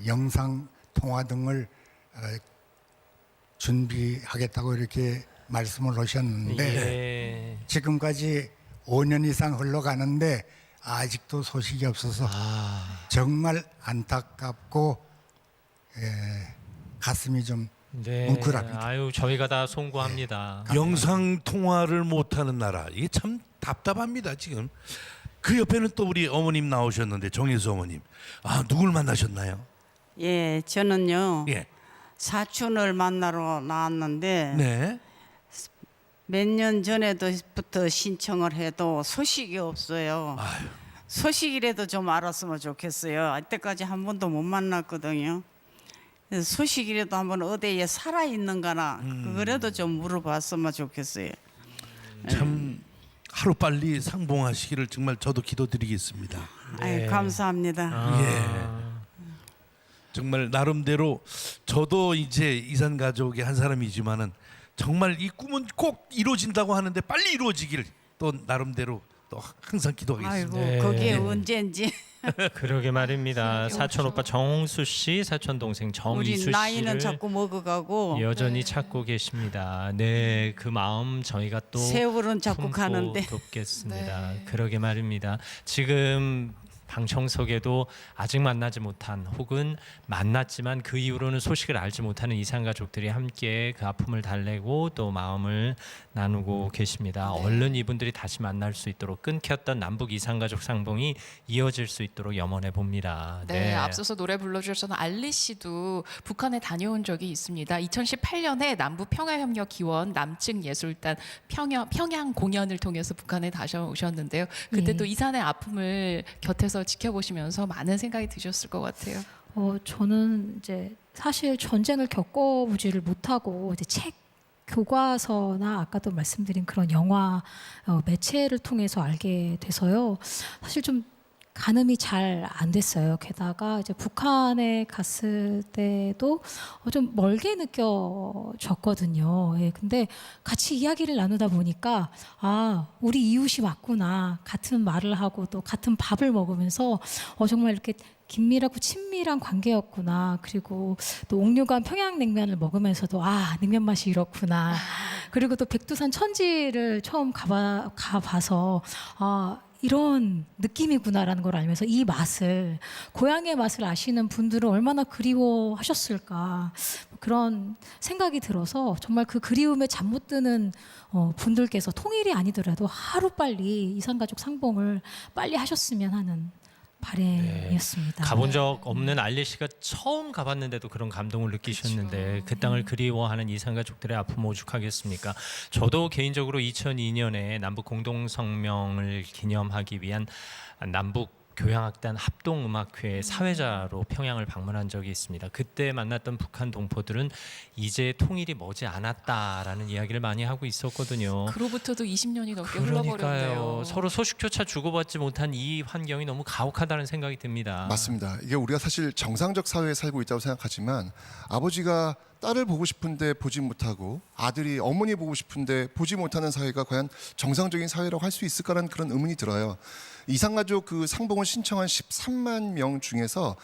영상 통화 등을 준비하겠다고 이렇게 말씀을 하셨는데 지금까지 5년 이상 흘러가는데 아직도 소식이 없어서 정말 안타깝고 가슴이 좀 네. 뭉클합니다. 아유, 저희가 다 송구합니다. 영상 통화를 못하는 나라 이게 참 답답합니다 지금. 그 옆에는 또 우리 어머님 나오셨는데 정혜수 어머님. 아 누굴 만나셨나요? 예, 저는요 예. 사촌을 만나러 나왔는데 네. 몇 년 전에도부터 신청을 해도 소식이 없어요. 아유. 소식이라도 좀 알았으면 좋겠어요. 이때까지 한 번도 못 만났거든요. 그래서 소식이라도 한번 어디에 살아 있는가나 그거라도 좀 물어봤으면 좋겠어요. 참 하루 빨리 상봉하시기를 정말 저도 기도드리겠습니다. 아유, 감사합니다. 예. 정말 나름대로 저도 이제 이산 가족의 한 사람이지만은 정말 이 꿈은 꼭 이루어진다고 하는데 빨리 이루어지길 또 나름대로 또 항상 기도하겠습니다. 아이고 그게 언제인지. 그러게 말입니다. 사촌 오빠 정홍수 씨, 사촌 동생 정이수 우리 씨를 나이는 자꾸 먹어가고 여전히 찾고 계십니다. 네, 그 마음 저희가 또 세월은 자꾸 품고 가는데. 돕겠습니다. 그러게 말입니다. 지금 방청석에도 아직 만나지 못한 혹은 만났지만 그 이후로는 소식을 알지 못하는 이산 가족들이 함께 그 아픔을 달래고 또 마음을 나누고 계십니다. 얼른 이분들이 다시 만날 수 있도록 끊겼던 남북 이산 가족 상봉이 이어질 수 있도록 염원해 봅니다. 네, 앞서서 노래 불러주셨던 알리 씨도 북한에 다녀온 적이 있습니다. 2018년에 남북 평화협력 기원 남측 예술단 평양 공연을 통해서 북한에 다시 오셨는데요. 그때 또 이산의 아픔을 곁에서 지켜보시면서 많은 생각이 드셨을 것 같아요. 저는 이제 사실 전쟁을 겪어보지를 못하고 이제 책 교과서나 아까도 말씀드린 그런 영화 매체를 통해서 알게 돼서요. 사실 좀 가늠이 잘 안 됐어요. 게다가 이제 북한에 갔을 때도 좀 멀게 느껴졌거든요. 예, 근데 같이 이야기를 나누다 보니까 아, 우리 이웃이 맞구나. 같은 말을 하고 또 같은 밥을 먹으면서 정말 이렇게 긴밀하고 친밀한 관계였구나. 그리고 또 옥류관 평양냉면을 먹으면서도 아, 냉면 맛이 이렇구나. 그리고 또 백두산 천지를 처음 가봐서 아, 이런 느낌이구나라는 걸 알면서 이 맛을, 고향의 맛을 아시는 분들은 얼마나 그리워하셨을까, 그런 생각이 들어서 정말 그 그리움에 잠 못 드는 분들께서 통일이 아니더라도 하루빨리 이산가족 상봉을 빨리 하셨으면 하는 바람이었습니다. 가본 적 없는 알리 씨가 처음 가봤는데도 그런 감동을 느끼셨는데 그 땅을 그리워하는 이산 가족들의 아픔 오죽하겠습니까? 저도 개인적으로 2002년에 남북 공동성명을 기념하기 위한 남북 교향악단 합동음악회 사회자로 평양을 방문한 적이 있습니다. 그때 만났던 북한 동포들은 이제 통일이 머지 않았다라는 이야기를 많이 하고 있었거든요. 그로부터도 20년이 넘게 그러니까요. 흘러버렸네요. 서로 소식조차 주고받지 못한 이 환경이 너무 가혹하다는 생각이 듭니다. 맞습니다. 이게 우리가 사실 정상적 사회에 살고 있다고 생각하지만 아버지가 딸을 보고 싶은데 보지 못하고 아들이 어머니 보고 싶은데 보지 못하는 사회가 과연 정상적인 사회라고 할 수 있을까라는 그런 의문이 들어요. 이산가족 그 상봉을 신청한 13만 명 중에서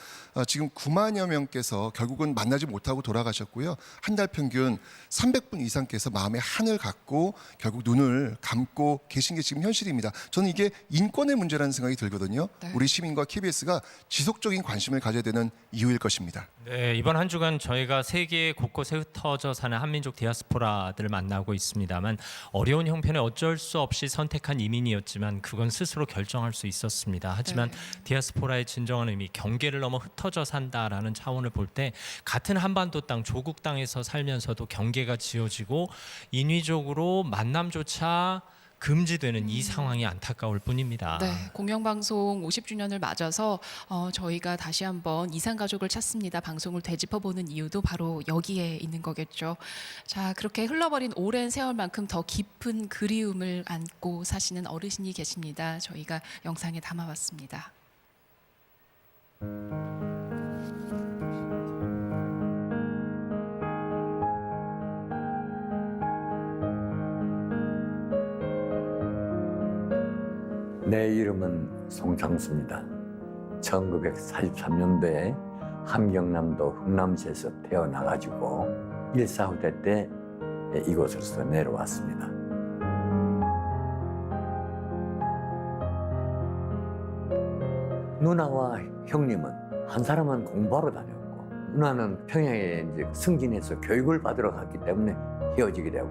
지금 9만여 명께서 결국은 만나지 못하고 돌아가셨고요. 한 달 평균 300분 이상께서 마음의 한을 갖고 결국 눈을 감고 계신 게 지금 현실입니다. 저는 이게 인권의 문제라는 생각이 들거든요. 우리 시민과 KBS가 지속적인 관심을 가져야 되는 이유일 것입니다. 네, 이번 한 주간 저희가 세계 곳곳에 흩어져 사는 한민족 디아스포라들을 만나고 있습니다만 어려운 형편에 어쩔 수 없이 선택한 이민이었지만 그건 스스로 결정할 수 있었습니다. 하지만 디아스포라의 진정한 의미, 경계를 넘어 흩어져 산다라는 차원을 볼 때 같은 한반도 땅, 조국 땅에서 살면서도 경계가 지어지고 인위적으로 만남조차 금지되는 이 상황이 안타까울 뿐입니다. 네, 공영방송 50주년을 맞아서 저희가 다시 한번 이산가족을 찾습니다 방송을 되짚어보는 이유도 바로 여기에 있는 거겠죠. 자, 그렇게 흘러버린 오랜 세월만큼 더 깊은 그리움을 안고 사시는 어르신이 계십니다. 저희가 영상에 담아봤습니다. 내 이름은 송창수입니다. 1943년도에 함경남도 흥남시에서 태어나가지고 1.4후대 때 이곳으로서 내려왔습니다. 누나와 형님은 한 사람은 공부하러 다녔고 누나는 평양에 이제 승진해서 교육을 받으러 갔기 때문에 헤어지게 되고,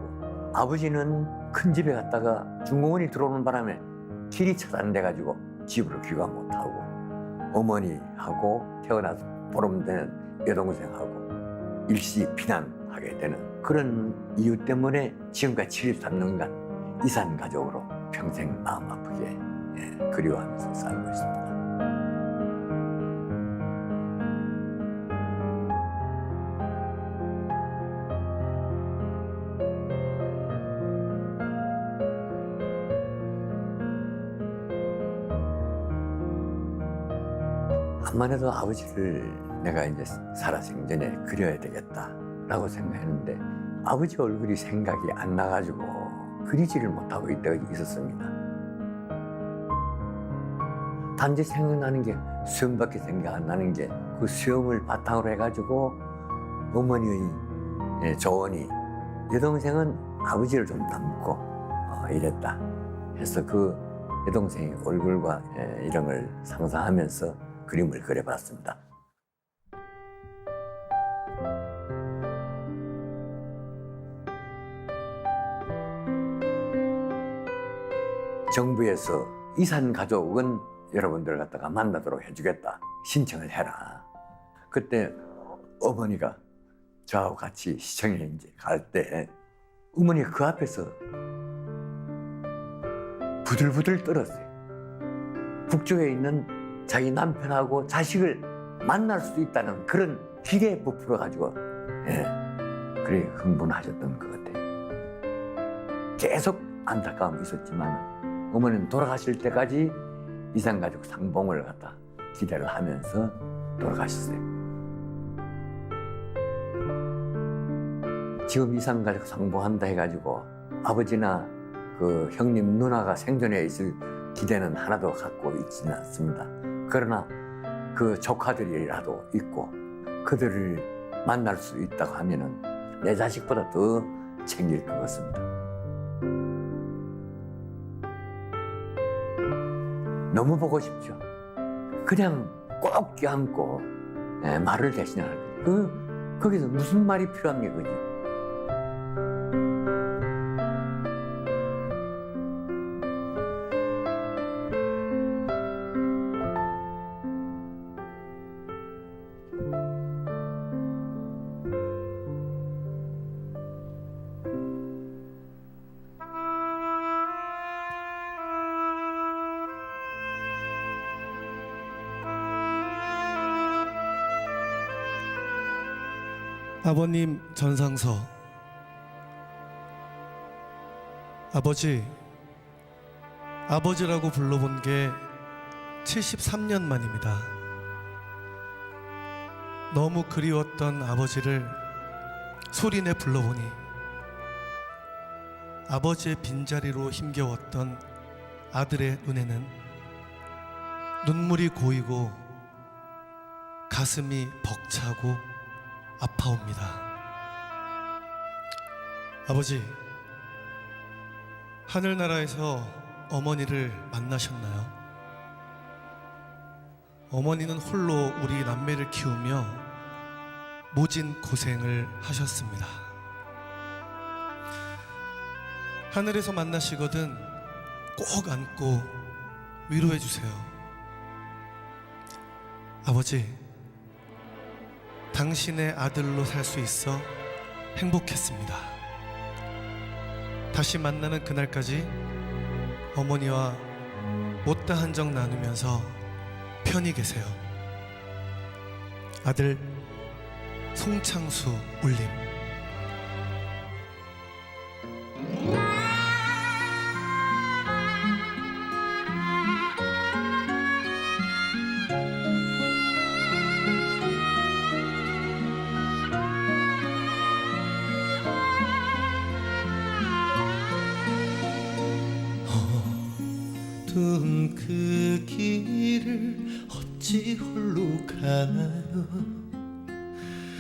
아버지는 큰 집에 갔다가 중공원이 들어오는 바람에 길이 차단돼가지고 집으로 귀가 못하고, 어머니하고 태어나서 보름 되는 여동생하고 일시 피난하게 되는 그런 이유 때문에 지금까지 73년간 이산 가족으로 평생 마음 아프게 그리워하면서 살고 있습니다. 암만 해도 아버지를 내가 이제 살아생전에 그려야 되겠다라고 생각했는데 아버지 얼굴이 생각이 안 나가지고 그리지를 못하고 있다가 있었습니다. 단지 생각나는 게 수염밖에 생각 안 나는 게 그 수염을 바탕으로 해가지고 어머니의 조언이 여동생은 아버지를 좀 닮고 이랬다 해서 그 여동생의 얼굴과 이런 걸 상상하면서 그림을 그려봤습니다. 정부에서 이산 가족은 여러분들 갖다가 만나도록 해주겠다 신청을 해라. 그때 어머니가 저하고 같이 시청에 이제 갈 때 어머니가 그 앞에서 부들부들 떨었어요. 북쪽에 있는 자기 남편하고 자식을 만날 수도 있다는 그런 기대에 부풀어가지고 그래 흥분하셨던 것 같아요. 계속 안타까움이 있었지만 어머니는 돌아가실 때까지 이산가족 상봉을 갖다 기대를 하면서 돌아가셨어요. 지금 이산가족 상봉한다 해가지고 아버지나 그 형님 누나가 생존해 있을 기대는 하나도 갖고 있지는 않습니다. 그러나 그 조카들이라도 있고 그들을 만날 수 있다고 하면은 내 자식보다 더 챙길 것 같습니다. 너무 보고 싶죠. 그냥 꼭 껴안고 말을 대신하는 거예요. 거기서 무슨 말이 필요합니까, 그죠? 아버님 전상서. 아버지라고 불러본 게 73년 만입니다. 너무 그리웠던 아버지를 소리내 불러보니 아버지의 빈자리로 힘겨웠던 아들의 눈에는 눈물이 고이고 가슴이 벅차고 아파옵니다. 아버지, 하늘나라에서 어머니를 만나셨나요? 어머니는 홀로 우리 남매를 키우며 모진 고생을 하셨습니다. 하늘에서 만나시거든 꼭 안고 위로해 주세요. 아버지, 당신의 아들로 살 수 있어 행복했습니다. 다시 만나는 그날까지 어머니와 못다 한정 나누면서 편히 계세요. 아들 송창수 울림. 어두운 그 길을 어찌 홀로 가요.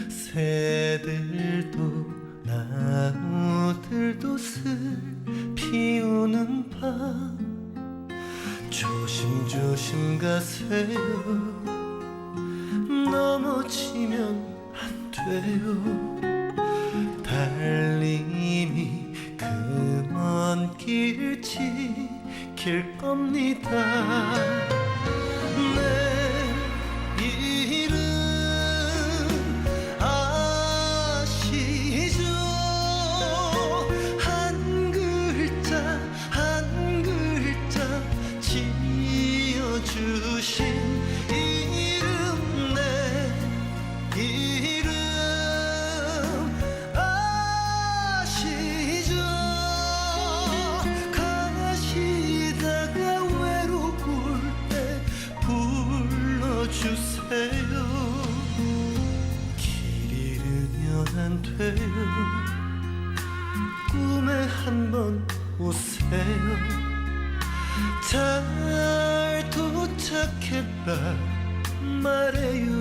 새들도 나무들도 슬피 우는 밤 조심조심 가세요. 넘어지면 달님이 그 먼 길 지킬 겁니다. 내 이름 아시죠? 한 글자 한 글자 지어주신 이름, 내 이름 아시죠? 가시다가 외로울 때 불러주세요. 길 잃으면 안 돼요. 꿈에 한번 오세요. 잘 도착했다 말해요.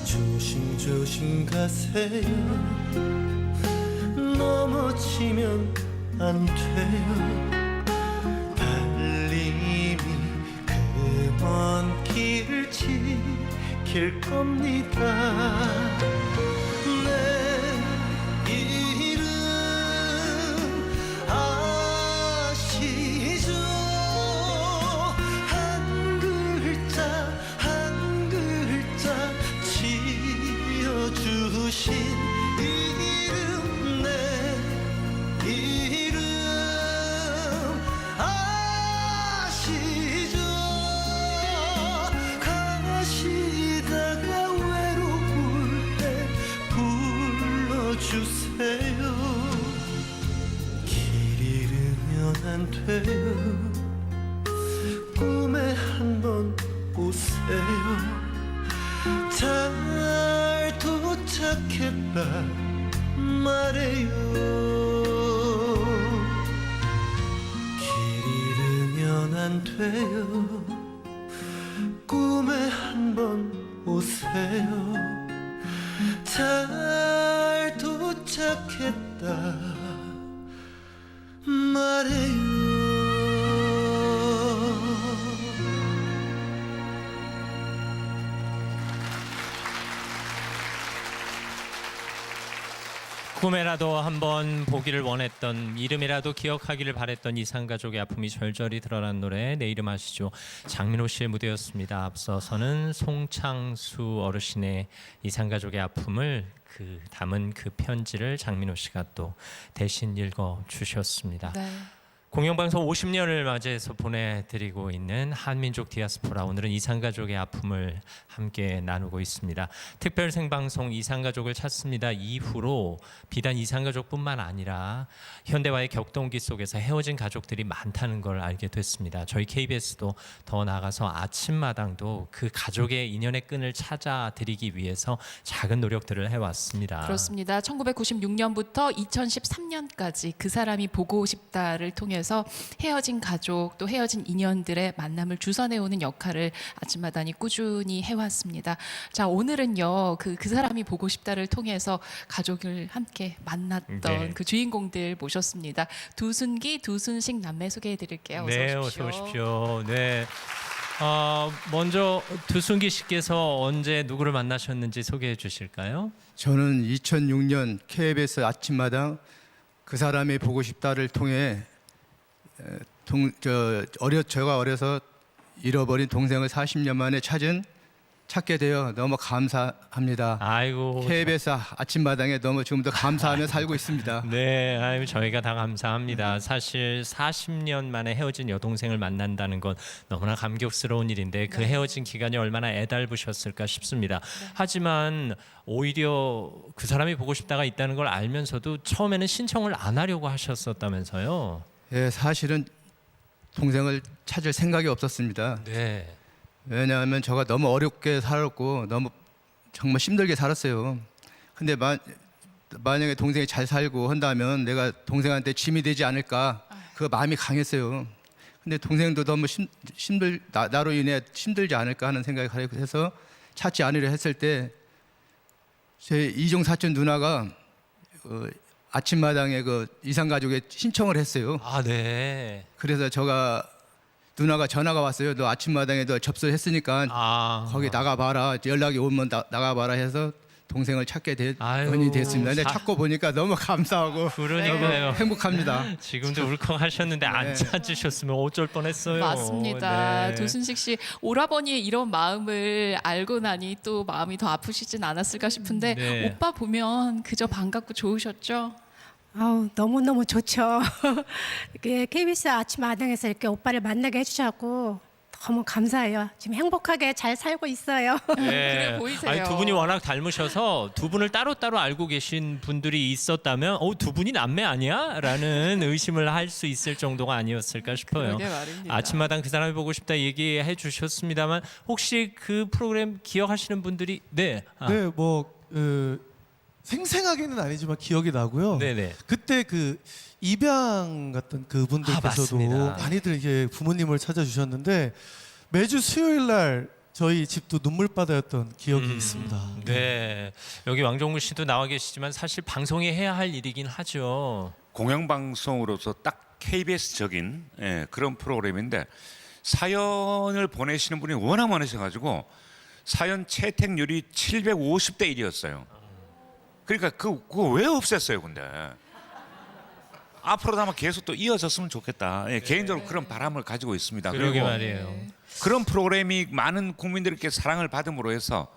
조심조심 가세요. 넘어지면 안 돼요. 달님이 그 먼 길 지킬 겁니다. 내 이름 아시죠? 한 글자 한 글자 지어주신 이름, 내 이름 아시죠? 가시다가 외로울 때 불러주세요. 길 잃으면 안 돼요. 꿈에 한번 오세요. 잘 도착했다 말해요. 길 잃으면 안 돼요. 꿈에 한번 오세요. 잘 도착했다 말해요. 꿈에라도 한번 보기를 원했던, 이름이라도 기억하기를 바랬던 이산가족의 아픔이 절절히 드러난 노래 내 이름 아시죠? 장민호 씨의 무대였습니다. 앞서서는 송창수 어르신의 이산가족의 아픔을 담은 그 편지를 장민호 씨가 또 대신 읽어 주셨습니다. 네. 공영방송 50년을 맞이해서 보내드리고 있는 한민족 디아스포라, 오늘은 이산가족의 아픔을 함께 나누고 있습니다. 특별 생방송 이산가족을 찾습니다 이후로 비단 이산가족뿐만 아니라 현대와의 격동기 속에서 헤어진 가족들이 많다는 걸 알게 됐습니다. 저희 KBS도 더 나아가서 아침마당도 그 가족의 인연의 끈을 찾아드리기 위해서 작은 노력들을 해왔습니다. 그렇습니다. 1996년부터 2013년까지 그 사람이 보고 싶다를 통해서 헤어진 가족 또 헤어진 인연들의 만남을 주선해오는 역할을 아침마당이 꾸준히 해왔습니다. 자, 오늘은요 그 사람이 보고 싶다를 통해서 가족을 함께 만났던 네. 그 주인공들 모셨습니다. 두순기, 두순식 남매 소개해드릴게요. 어서 네, 오십시오. 어서 오십시오. 네. 먼저 두순기 씨께서 언제 누구를 만나셨는지 소개해 주실까요? 저는 2006년 KBS 아침마당 그 사람이 보고 싶다를 통해 제가 어려서 잃어버린 동생을 40년 만에 찾게 되어 너무 감사합니다. 아이고. KBS 아침마당에 너무 지금도 감사하며 살고 있습니다. 네, 아유, 저희가 다 감사합니다. 사실 40년 만에 헤어진 여동생을 만난다는 건 너무나 감격스러운 일인데 그 헤어진 기간이 얼마나 애달부셨을까 싶습니다. 하지만 오히려 그 사람이 보고 싶다가 있다는 걸 알면서도 처음에는 신청을 안 하려고 하셨었다면서요? 예, 사실은 동생을 찾을 생각이 없었습니다. 네. 왜냐하면 제가 너무 어렵게 살았고 너무 정말 힘들게 살았어요. 근데 만약에 동생이 잘 살고 한다면 내가 동생한테 짐이 되지 않을까 그 마음이 강했어요. 근데 동생도 너무 나로 인해 힘들지 않을까 하는 생각이 해서 찾지 않으려 했을 때 제 이종 사촌 누나가 아침마당에 그 이산가족에 신청을 했어요. 아, 네. 그래서 누나가 전화가 왔어요. 너 아침마당에도 접수했으니까 거기 나가봐라. 연락이 오면 나가봐라 해서 동생을 찾게 연이 됐습니다. 근데 찾고 보니까 너무 감사하고 그러니까요. 너무 행복합니다. 지금도 울컥하셨는데 안 찾으셨으면 어쩔 뻔했어요. 맞습니다. 네. 조순식 씨 오라버니의 이런 마음을 알고 나니 또 마음이 더 아프시진 않았을까 싶은데 네. 오빠 보면 그저 반갑고 좋으셨죠? 아우 너무너무 좋죠. KBS 아침 마당에서 이렇게 오빠를 만나게 해주셔서 너무 감사해요. 지금 행복하게 잘 살고 있어요. 그래 보이세요. 아니, 두 분이 워낙 닮으셔서 두 분을 따로따로 알고 계신 분들이 있었다면 두 분이 남매 아니야? 라는 의심을 할 수 있을 정도가 아니었을까 싶어요. 그러게 말입니다. 아침마당 그 사람이 보고 싶다 얘기해 주셨습니다만 혹시 그 프로그램 기억하시는 분들이 네, 생생하게는 아니지만 기억이 나고요. 네네. 그때 그 입양 갔던 그분들께서도 맞습니다. 많이들 이게 부모님을 찾아주셨는데 매주 수요일 날 저희 집도 눈물바다였던 기억이 있습니다. 네. 여기 왕종근 씨도 나와 계시지만 사실 방송이 해야 할 일이긴 하죠. 공영방송으로서 딱 KBS적인 그런 프로그램인데 사연을 보내시는 분이 워낙 많으셔가지고 사연 채택률이 750대 1이었어요. 그러니까 그거 왜 없앴어요, 근데? 앞으로도 아마 계속 또 이어졌으면 좋겠다. 개인적으로 그런 바람을 가지고 있습니다. 그러게 그리고 말이에요. 그런 프로그램이 많은 국민들께 사랑을 받음으로 해서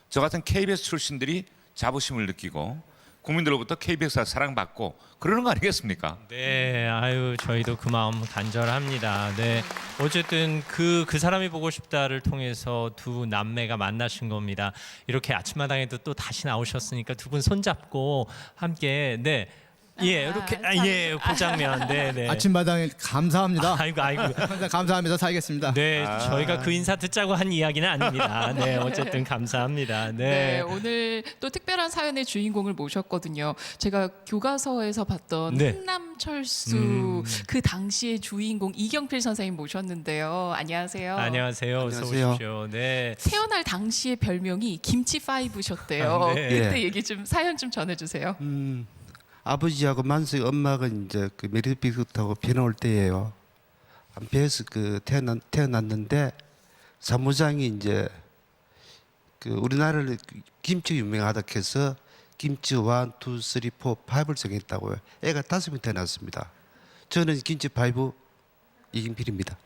저 같은 KBS 출신들이 자부심을 느끼고 국민들로부터 KBS가 사랑받고 그러는 거 아니겠습니까? 네, 아유 저희도 그 마음 간절합니다. 네, 어쨌든 그 사람이 보고 싶다를 통해서 두 남매가 만나신 겁니다. 이렇게 아침마당에도 또 다시 나오셨으니까 두 분 손잡고 함께 이렇게 그 장면, 네. 아침마당에 감사합니다. 아이고. 항상 감사하면서 살겠습니다. 네, 저희가 그 인사 듣자고 한 이야기는 아닙니다. 네, 어쨌든 감사합니다. 네, 오늘 또 특별한 사연의 주인공을 모셨거든요. 제가 교과서에서 봤던 네. 흥남철수 그 당시의 주인공 이경필 선생님 모셨는데요. 안녕하세요. 안녕하세요. 어서 안녕하세요. 오십시오. 네. 태어날 당시의 별명이 김치 파이브셨대요. 네. 그때 얘기 좀 사연 좀 전해주세요. 아버지하고 만수의 엄마가 이제 그 메리비스 타고 배 나올 때예요. 배에서 태어났는데 사무장이 이제 그 우리나라를 김치 유명하다 해서 김치 1, 2, 3, 4, 5를 정했다고요. 애가 5명 태어났습니다. 저는 김치 5 이경필입니다.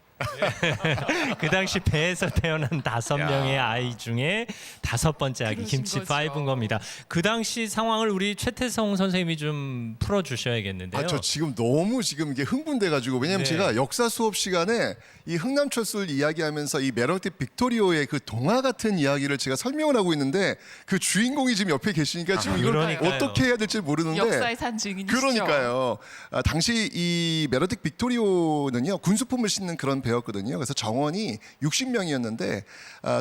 그 당시 배에서 태어난 5명의 아이 중에 5번째 아기 김치 5인 겁니다. 그 당시 상황을 우리 최태성 선생님이 좀 풀어주셔야겠는데요. 저 지금 너무 이게 흥분돼가지고 왜냐면 네. 제가 역사 수업 시간에 이 흥남철수를 이야기하면서 이 메르디트 빅토리오의 그 동화 같은 이야기를 제가 설명을 하고 있는데 그 주인공이 지금 옆에 계시니까 지금 이걸 그러니까요. 어떻게 해야 될지 모르는데 역사의 산 증인이시죠. 그러니까요. 당시 이 메르디트 빅토리오는요 군수품을 싣는 그런 배였거든요. 그래서 정원이 60명이었는데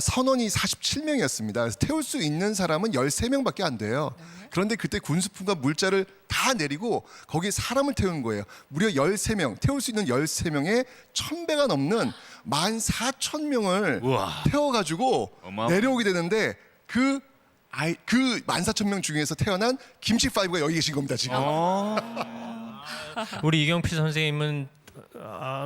선원이 47명이었습니다. 그래서 태울 수 있는 사람은 13명밖에 안 돼요. 그런데 그때 군수품과 물자를 다 내리고 거기에 사람을 태운 거예요. 무려 13명, 태울 수 있는 13명에 1000배가 넘는 14,000명을 태워가지고 내려오게 되는데 그 14,000명 중에서 태어난 김치5가 여기 계신 겁니다 지금. 우리 이경필 선생님은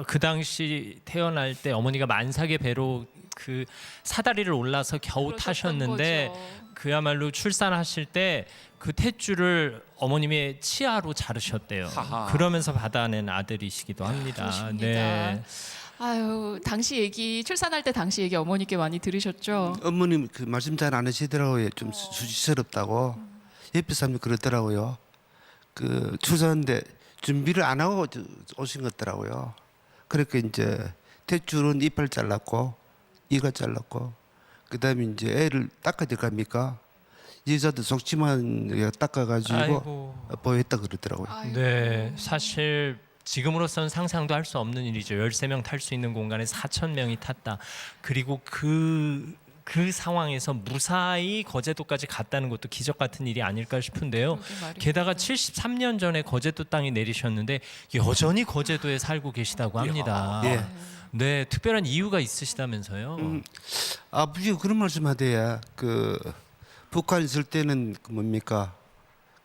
그 당시 태어날 때 어머니가 만삭의 배로 그 사다리를 올라서 겨우 타셨는데 그야말로 출산하실 때 그 탯줄을 어머님의 치아로 자르셨대요. 그러면서 받아낸 아들이시기도 합니다. 그러십니다. 네. 아유, 당시 얘기 출산할 때 당시 얘기 어머니께 많이 들으셨죠? 어머님 그 말씀 잘 안 하시더라고요. 좀 수치스럽다고. 옆에 사람이 그러더라고요. 그 출산인데 준비를 안 하고 오신 것 같더라고요. 그러니까 이제 탯줄은 이빨 잘랐고 이가 잘랐고 그다음에 이제 애를 닦아야 될 거 아닙니까? 여자들 속치만 닦아가지고 보였다 그러더라고요. 네, 사실 지금으로서는 상상도 할 수 없는 일이죠. 13명 탈 수 있는 공간에 4,000명이 탔다. 그리고 그 그 상황에서 무사히 거제도까지 갔다는 것도 기적 같은 일이 아닐까 싶은데요. 게다가 73년 전에 거제도 땅에 내리셨는데 여전히 거제도에 살고 계시다고 합니다. 예. 네, 특별한 이유가 있으시다면서요? 아버지가 그런 말씀하대요. 그 북한 있을 때는 그 뭡니까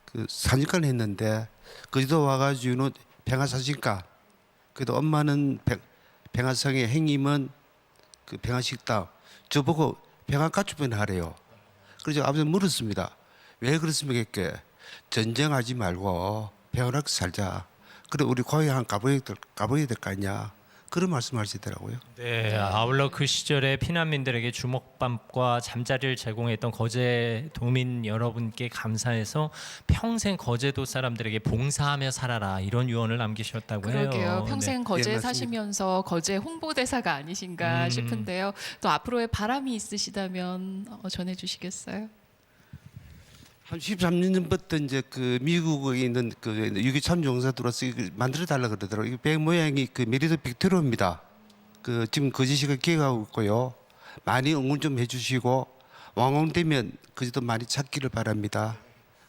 그 사진관 했는데 거기도 와가지고는 평화사진가. 그래도 엄마는 평화성의 행님은 그 평화식당. 저보고 평화가축변 하래요. 그래서 아버지 물었습니다. 왜 그렇습니까? 전쟁하지 말고 평화롭게 살자. 그래 우리 고향 가봐야 될 거 아니냐. 그런 말씀하시더라고요. 네, 아울러 그 시절에 피난민들에게 주먹밥과 잠자리를 제공했던 거제도민 여러분께 감사해서 평생 거제도 사람들에게 봉사하며 살아라 이런 유언을 남기셨다고 해요. 그러게요. 평생 네. 거제에 예, 사시면서 거제 홍보대사가 아니신가 싶은데요. 또 앞으로의 바람이 있으시다면 전해주시겠어요? 한 13년 전부터 이제 그 미국에 있는 그 유기 참종사 들어서 만들어 달라 그러더라고요. 이 배 모양이 그 메리드 빅토리오입니다. 그 지금 거제시가 기획하고 있고요. 많이 응원 좀 해주시고 완공되면 거제도 많이 찾기를 바랍니다.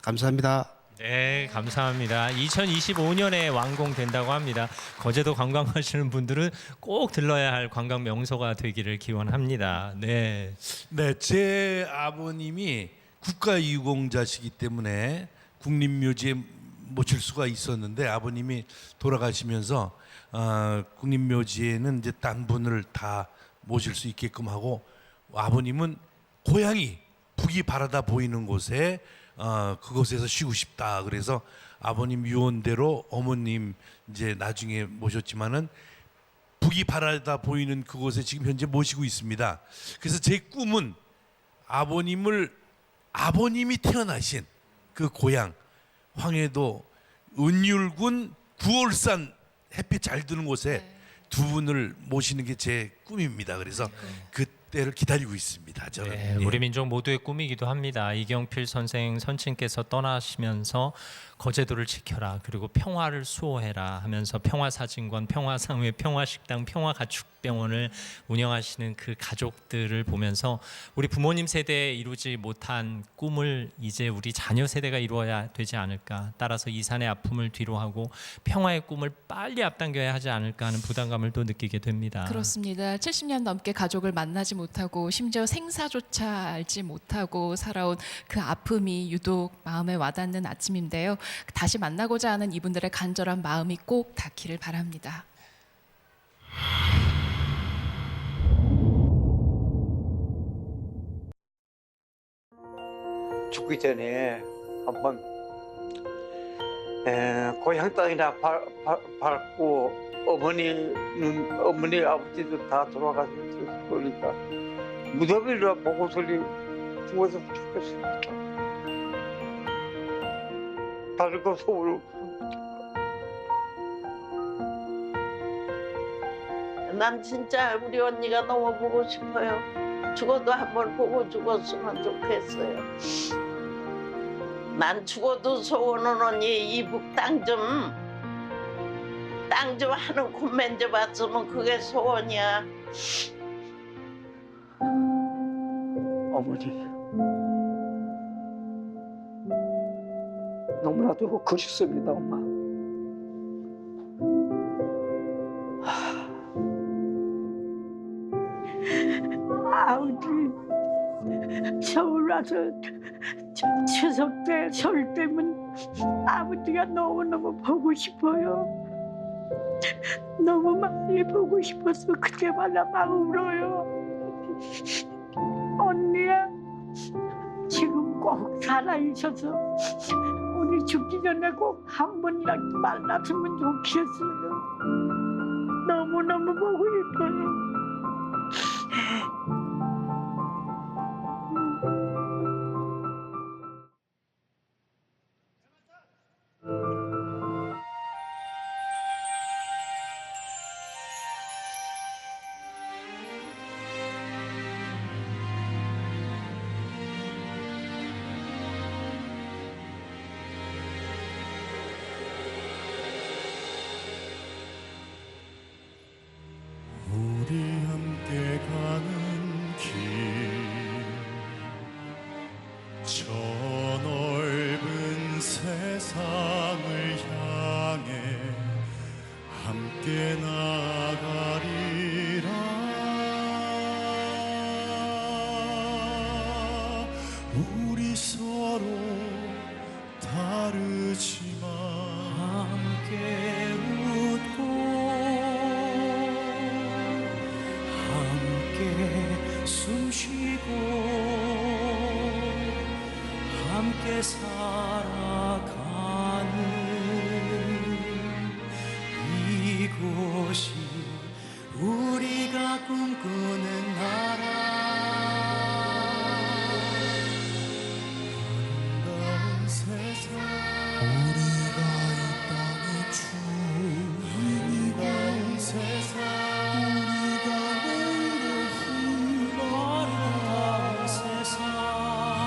감사합니다. 네, 감사합니다. 2025년에 완공된다고 합니다. 거제도 관광하시는 분들은 꼭 들러야 할 관광 명소가 되기를 기원합니다. 네. 네, 제 아버님이 국가유공자시기 때문에 국립묘지에 모실 수가 있었는데 아버님이 돌아가시면서 국립묘지에는 이제 딴 분을 다 모실 수 있게끔 하고 아버님은 고향이 북이 바라다 보이는 곳에 그곳에서 쉬고 싶다. 그래서 아버님 유언대로 어머님 이제 나중에 모셨지만은 북이 바라다 보이는 그곳에 지금 현재 모시고 있습니다. 그래서 제 꿈은 아버님이 태어나신 그 고향 황해도 은율군 구월산 햇빛 잘 드는 곳에 두 분을 모시는 게 제 꿈입니다. 그래서 그때를 기다리고 있습니다. 저는. 네, 우리 민족 모두의 꿈이기도 합니다. 이경필 선생 선친께서 떠나시면서 거제도를 지켜라 그리고 평화를 수호해라 하면서 평화사진관, 평화상회, 평화식당, 평화가축병원을 운영하시는 그 가족들을 보면서 우리 부모님 세대에 이루지 못한 꿈을 이제 우리 자녀 세대가 이루어야 되지 않을까. 따라서 이산의 아픔을 뒤로하고 평화의 꿈을 빨리 앞당겨야 하지 않을까 하는 부담감을 또 느끼게 됩니다. 그렇습니다. 70년 넘게 가족을 만나지 못하고 심지어 생사조차 알지 못하고 살아온 그 아픔이 유독 마음에 와닿는 아침인데요. 다시 만나고자 하는 이분들의 간절한 마음이 꼭 닿기를 바랍니다. 죽기 전에 한번 고향 땅이나 밟고 어머니 아버지도 다 돌아가셨을 거니까 무덤이라 보고서리 죽어서 죽겠습니다. 다른 거 소울. 난 진짜 우리 언니가 너무 보고 싶어요. 죽어도 한번 보고 죽었으면 좋겠어요. 난 죽어도 소원은 언니 이북 땅 좀 하는 콤맨 좀 왔으면 그게 소원이야. 어머니 너무나도 그립습니다, 엄마. 아버지 서울 와서 추석 때 설 때면 아버지가 너무너무 보고 싶어요. 너무 많이 보고 싶어서 그때마다 막 울어요. 언니야 지금 꼭 살아있어서 우리 죽기 전에 꼭 한 번이라도 만났으면 좋겠어요. 너무너무 보고 싶어요. 우리 함께 가는 서로 다르지만 함께 웃고 함께 숨쉬고 함께 살아가는 이곳이 우리가 꿈꾸는 나라. 아름다운 세상 우리가 이 땅의 주인이다운 세상 우리가 내일의 희망이다운 세상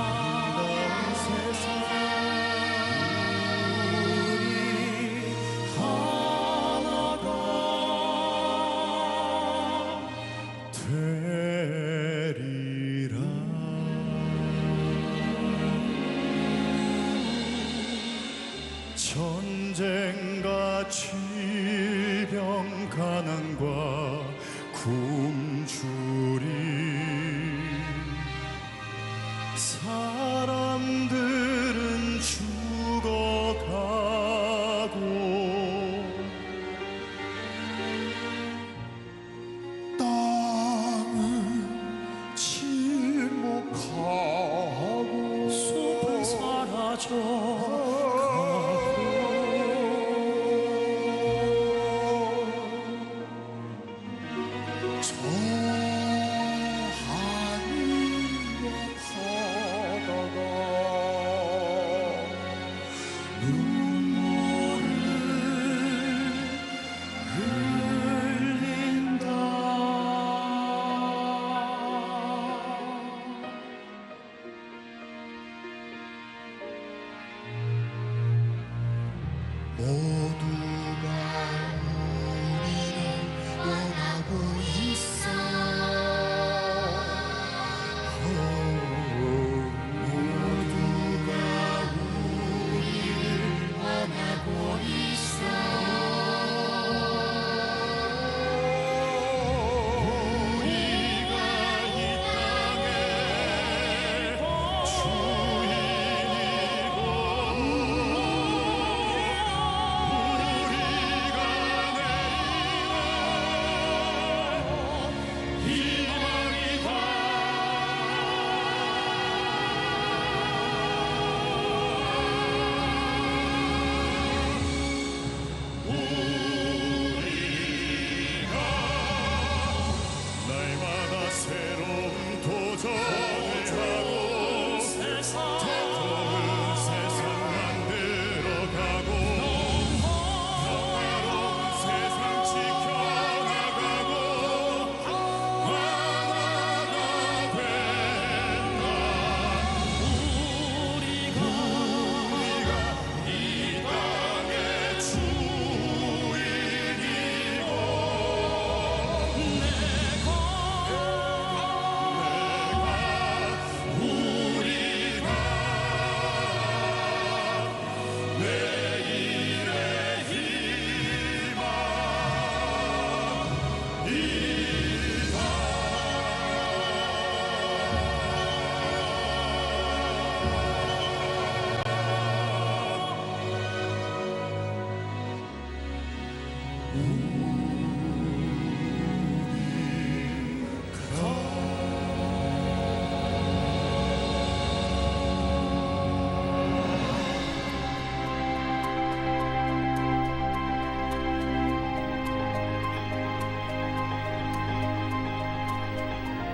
아름다운 세상 우리 하나가 되리라. 전쟁과 질병 가난과 굶주림 사람들은 죽어가고 땅은 침묵하고 숲은 사라져 저 하늘의 바다가 눈물을 흘린다. 모두가 우리를 원하고 있어. 모두가 우리를 원하고 있어. 우리가 이 땅의 주인이고 날마다 새로운 도전을 하고 더러운 세상 만들어가고 평화로운 세상 지켜나가고 하나가 된다. 우리가 이 땅의 주인이고 우리가 내일의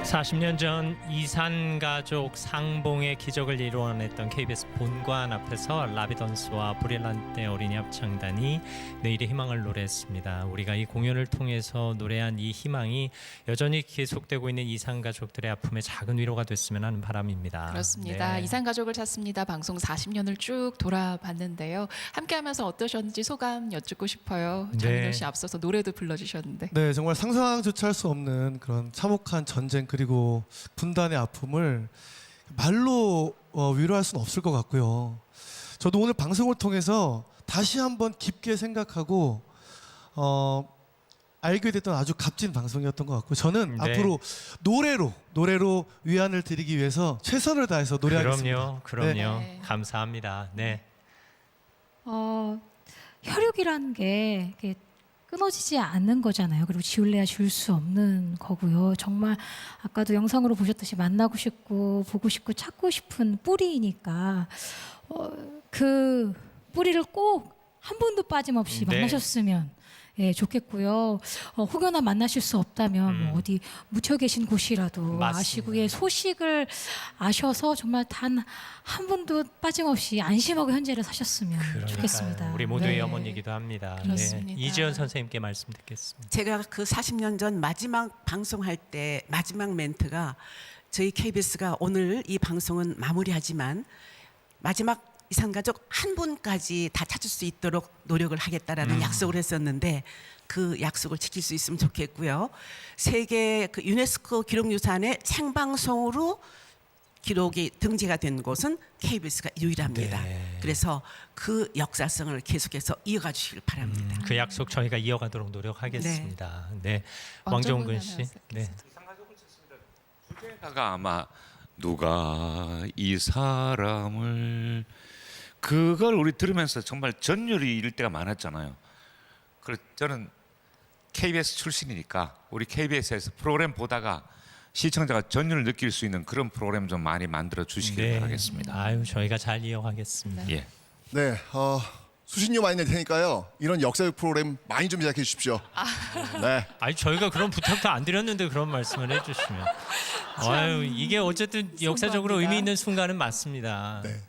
사 40년 전 이산가족 상봉의 기적을 이루어냈던 KBS 본관 앞에서 라비던스와 브릴란테 어린이 합창단이 내일의 희망을 노래했습니다. 우리가 이 공연을 통해서 노래한 이 희망이 여전히 계속되고 있는 이산가족들의 아픔에 작은 위로가 됐으면 하는 바람입니다. 그렇습니다. 네. 이산가족을 찾습니다. 방송 40년을 쭉 돌아봤는데요. 함께하면서 어떠셨는지 소감 여쭙고 싶어요. 장인호 씨 앞서서 노래도 불러주셨는데. 네, 정말 상상조차 할 수 없는 그런 참혹한 전쟁 그리고 분단의 아픔을 말로 위로할 수는 없을 것 같고요. 저도 오늘 방송을 통해서 다시 한번 깊게 생각하고 알게 됐던 아주 값진 방송이었던 것 같고 저는 네. 앞으로 노래로 위안을 드리기 위해서 최선을 다해서 노래하겠습니다. 그럼요. 네. 감사합니다. 네. 혈육이라는 게 이게 끊어지지 않는 거잖아요. 그리고 지울래야 지울 수 없는 거고요. 정말 아까도 영상으로 보셨듯이 만나고 싶고 보고 싶고 찾고 싶은 뿌리이니까 그 뿌리를 꼭 한 번도 빠짐없이 네. 만나셨으면 좋겠고요. 혹여나 만나실 수 없다면 뭐 어디 묻혀 계신 곳이라도 맞습니다. 아시고 소식을 아셔서 정말 단 한 번도 빠짐없이 안심하고 현재를 사셨으면 좋겠습니다. 우리 모두의 네. 어머니이기도 합니다. 그렇습니다. 이지연 선생님께 말씀 듣겠습니다. 제가 그 40년 전 마지막 방송할 때 마지막 멘트가 저희 KBS가 오늘 이 방송은 마무리하지만 마지막 이산가족 한 분까지 다 찾을 수 있도록 노력을 하겠다라는 약속을 했었는데 그 약속을 지킬 수 있으면 좋겠고요. 세계 그 유네스코 기록유산의 생방송으로 기록이 등재가 된 곳은 KBS가 유일합니다. 네. 그래서 그 역사성을 계속해서 이어가 주시길 바랍니다. 그 약속 저희가 이어가도록 노력하겠습니다. 네. 왕정근 씨. 네. 주제가가 아마 누가 이 사람을 그걸 우리 들으면서 정말 전율이 일 때가 많았잖아요. 그래서 저는 KBS 출신이니까 우리 KBS에서 프로그램 보다가 시청자가 전율을 느낄 수 있는 그런 프로그램 좀 많이 만들어 주시길 바라겠습니다. 아유, 저희가 잘 이어가겠습니다. 예. 네, 수신료 많이 낼 테니까요. 이런 역사적 프로그램 많이 좀 제작해 주십시오. 네. 아니 저희가 그런 부탁도 안 드렸는데 그런 말씀을 해주시면 아유 이게 어쨌든 역사적으로 의미 있는 순간은 맞습니다. 네.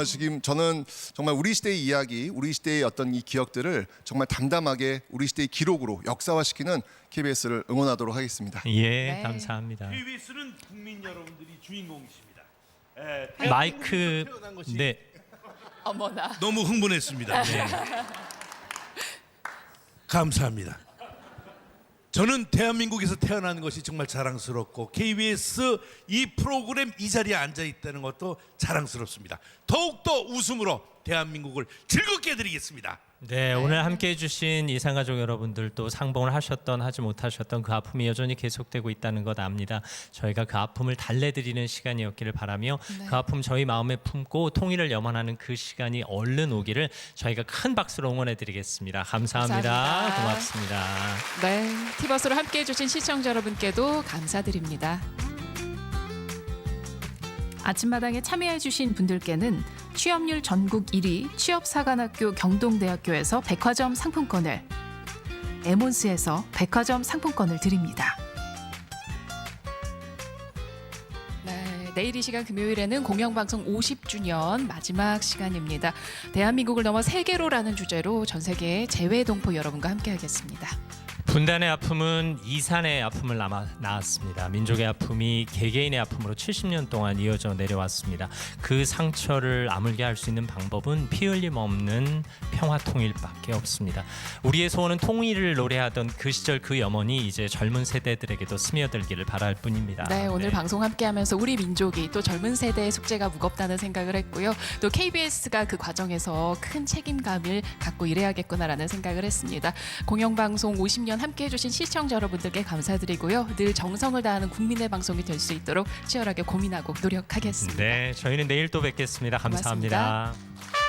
지금 저는 정말 우리 시대의 이야기, 우리 시대의 어떤 이 기억들을 정말 담담하게 우리 시대의 기록으로 역사화시키는 KBS를 응원하도록 하겠습니다. 예, 감사합니다. KBS는 국민 여러분들이 주인공이십니다. 마이크 네. 어머나. 너무 흥분했습니다. 네. 감사합니다. 저는 대한민국에서 태어난 것이 정말 자랑스럽고 KBS 이 프로그램 이 자리에 앉아 있다는 것도 자랑스럽습니다. 더욱더 웃음으로 대한민국을 즐겁게 해드리겠습니다. 네, 오늘 함께해 주신 이산가족 여러분들도 상봉을 하셨던 하지 못하셨던 그 아픔이 여전히 계속되고 있다는 것 압니다. 저희가 그 아픔을 달래드리는 시간이었기를 바라며 그 아픔 저희 마음에 품고 통일을 염원하는 그 시간이 얼른 오기를 저희가 큰 박수로 응원해 드리겠습니다. 감사합니다. 감사합니다. 고맙습니다. 네, 티버스로 함께해 주신 시청자 여러분께도 감사드립니다. 아침마당에 참여해 주신 분들께는 취업률 전국 1위 취업사관학교 경동대학교에서 백화점 상품권을, 에몬스에서 백화점 상품권을 드립니다. 네, 내일 이 시간 금요일에는 공영방송 50주년 마지막 시간입니다. 대한민국을 넘어 세계로라는 주제로 전 세계의 재외동포 여러분과 함께하겠습니다. 분단의 아픔은 이산의 아픔을 낳았습니다. 민족의 아픔이 개개인의 아픔으로 70년 동안 이어져 내려왔습니다. 그 상처를 아물게 할 수 있는 방법은 피 흘림 없는 평화 통일밖에 없습니다. 우리의 소원은 통일을 노래하던 그 시절 그 염원이 이제 젊은 세대들에게도 스며들기를 바랄 뿐입니다. 네, 오늘 방송 함께하면서 우리 민족이 또 젊은 세대의 숙제가 무겁다는 생각을 했고요. 또 KBS가 그 과정에서 큰 책임감을 갖고 일해야겠구나라는 생각을 했습니다. 공영방송 50년 함께해 주신 시청자 여러분들께 감사드리고요. 늘 정성을 다하는 국민의 방송이 될 수 있도록 치열하게 고민하고 노력하겠습니다. 네, 저희는 내일 또 뵙겠습니다. 감사합니다. 고맙습니다.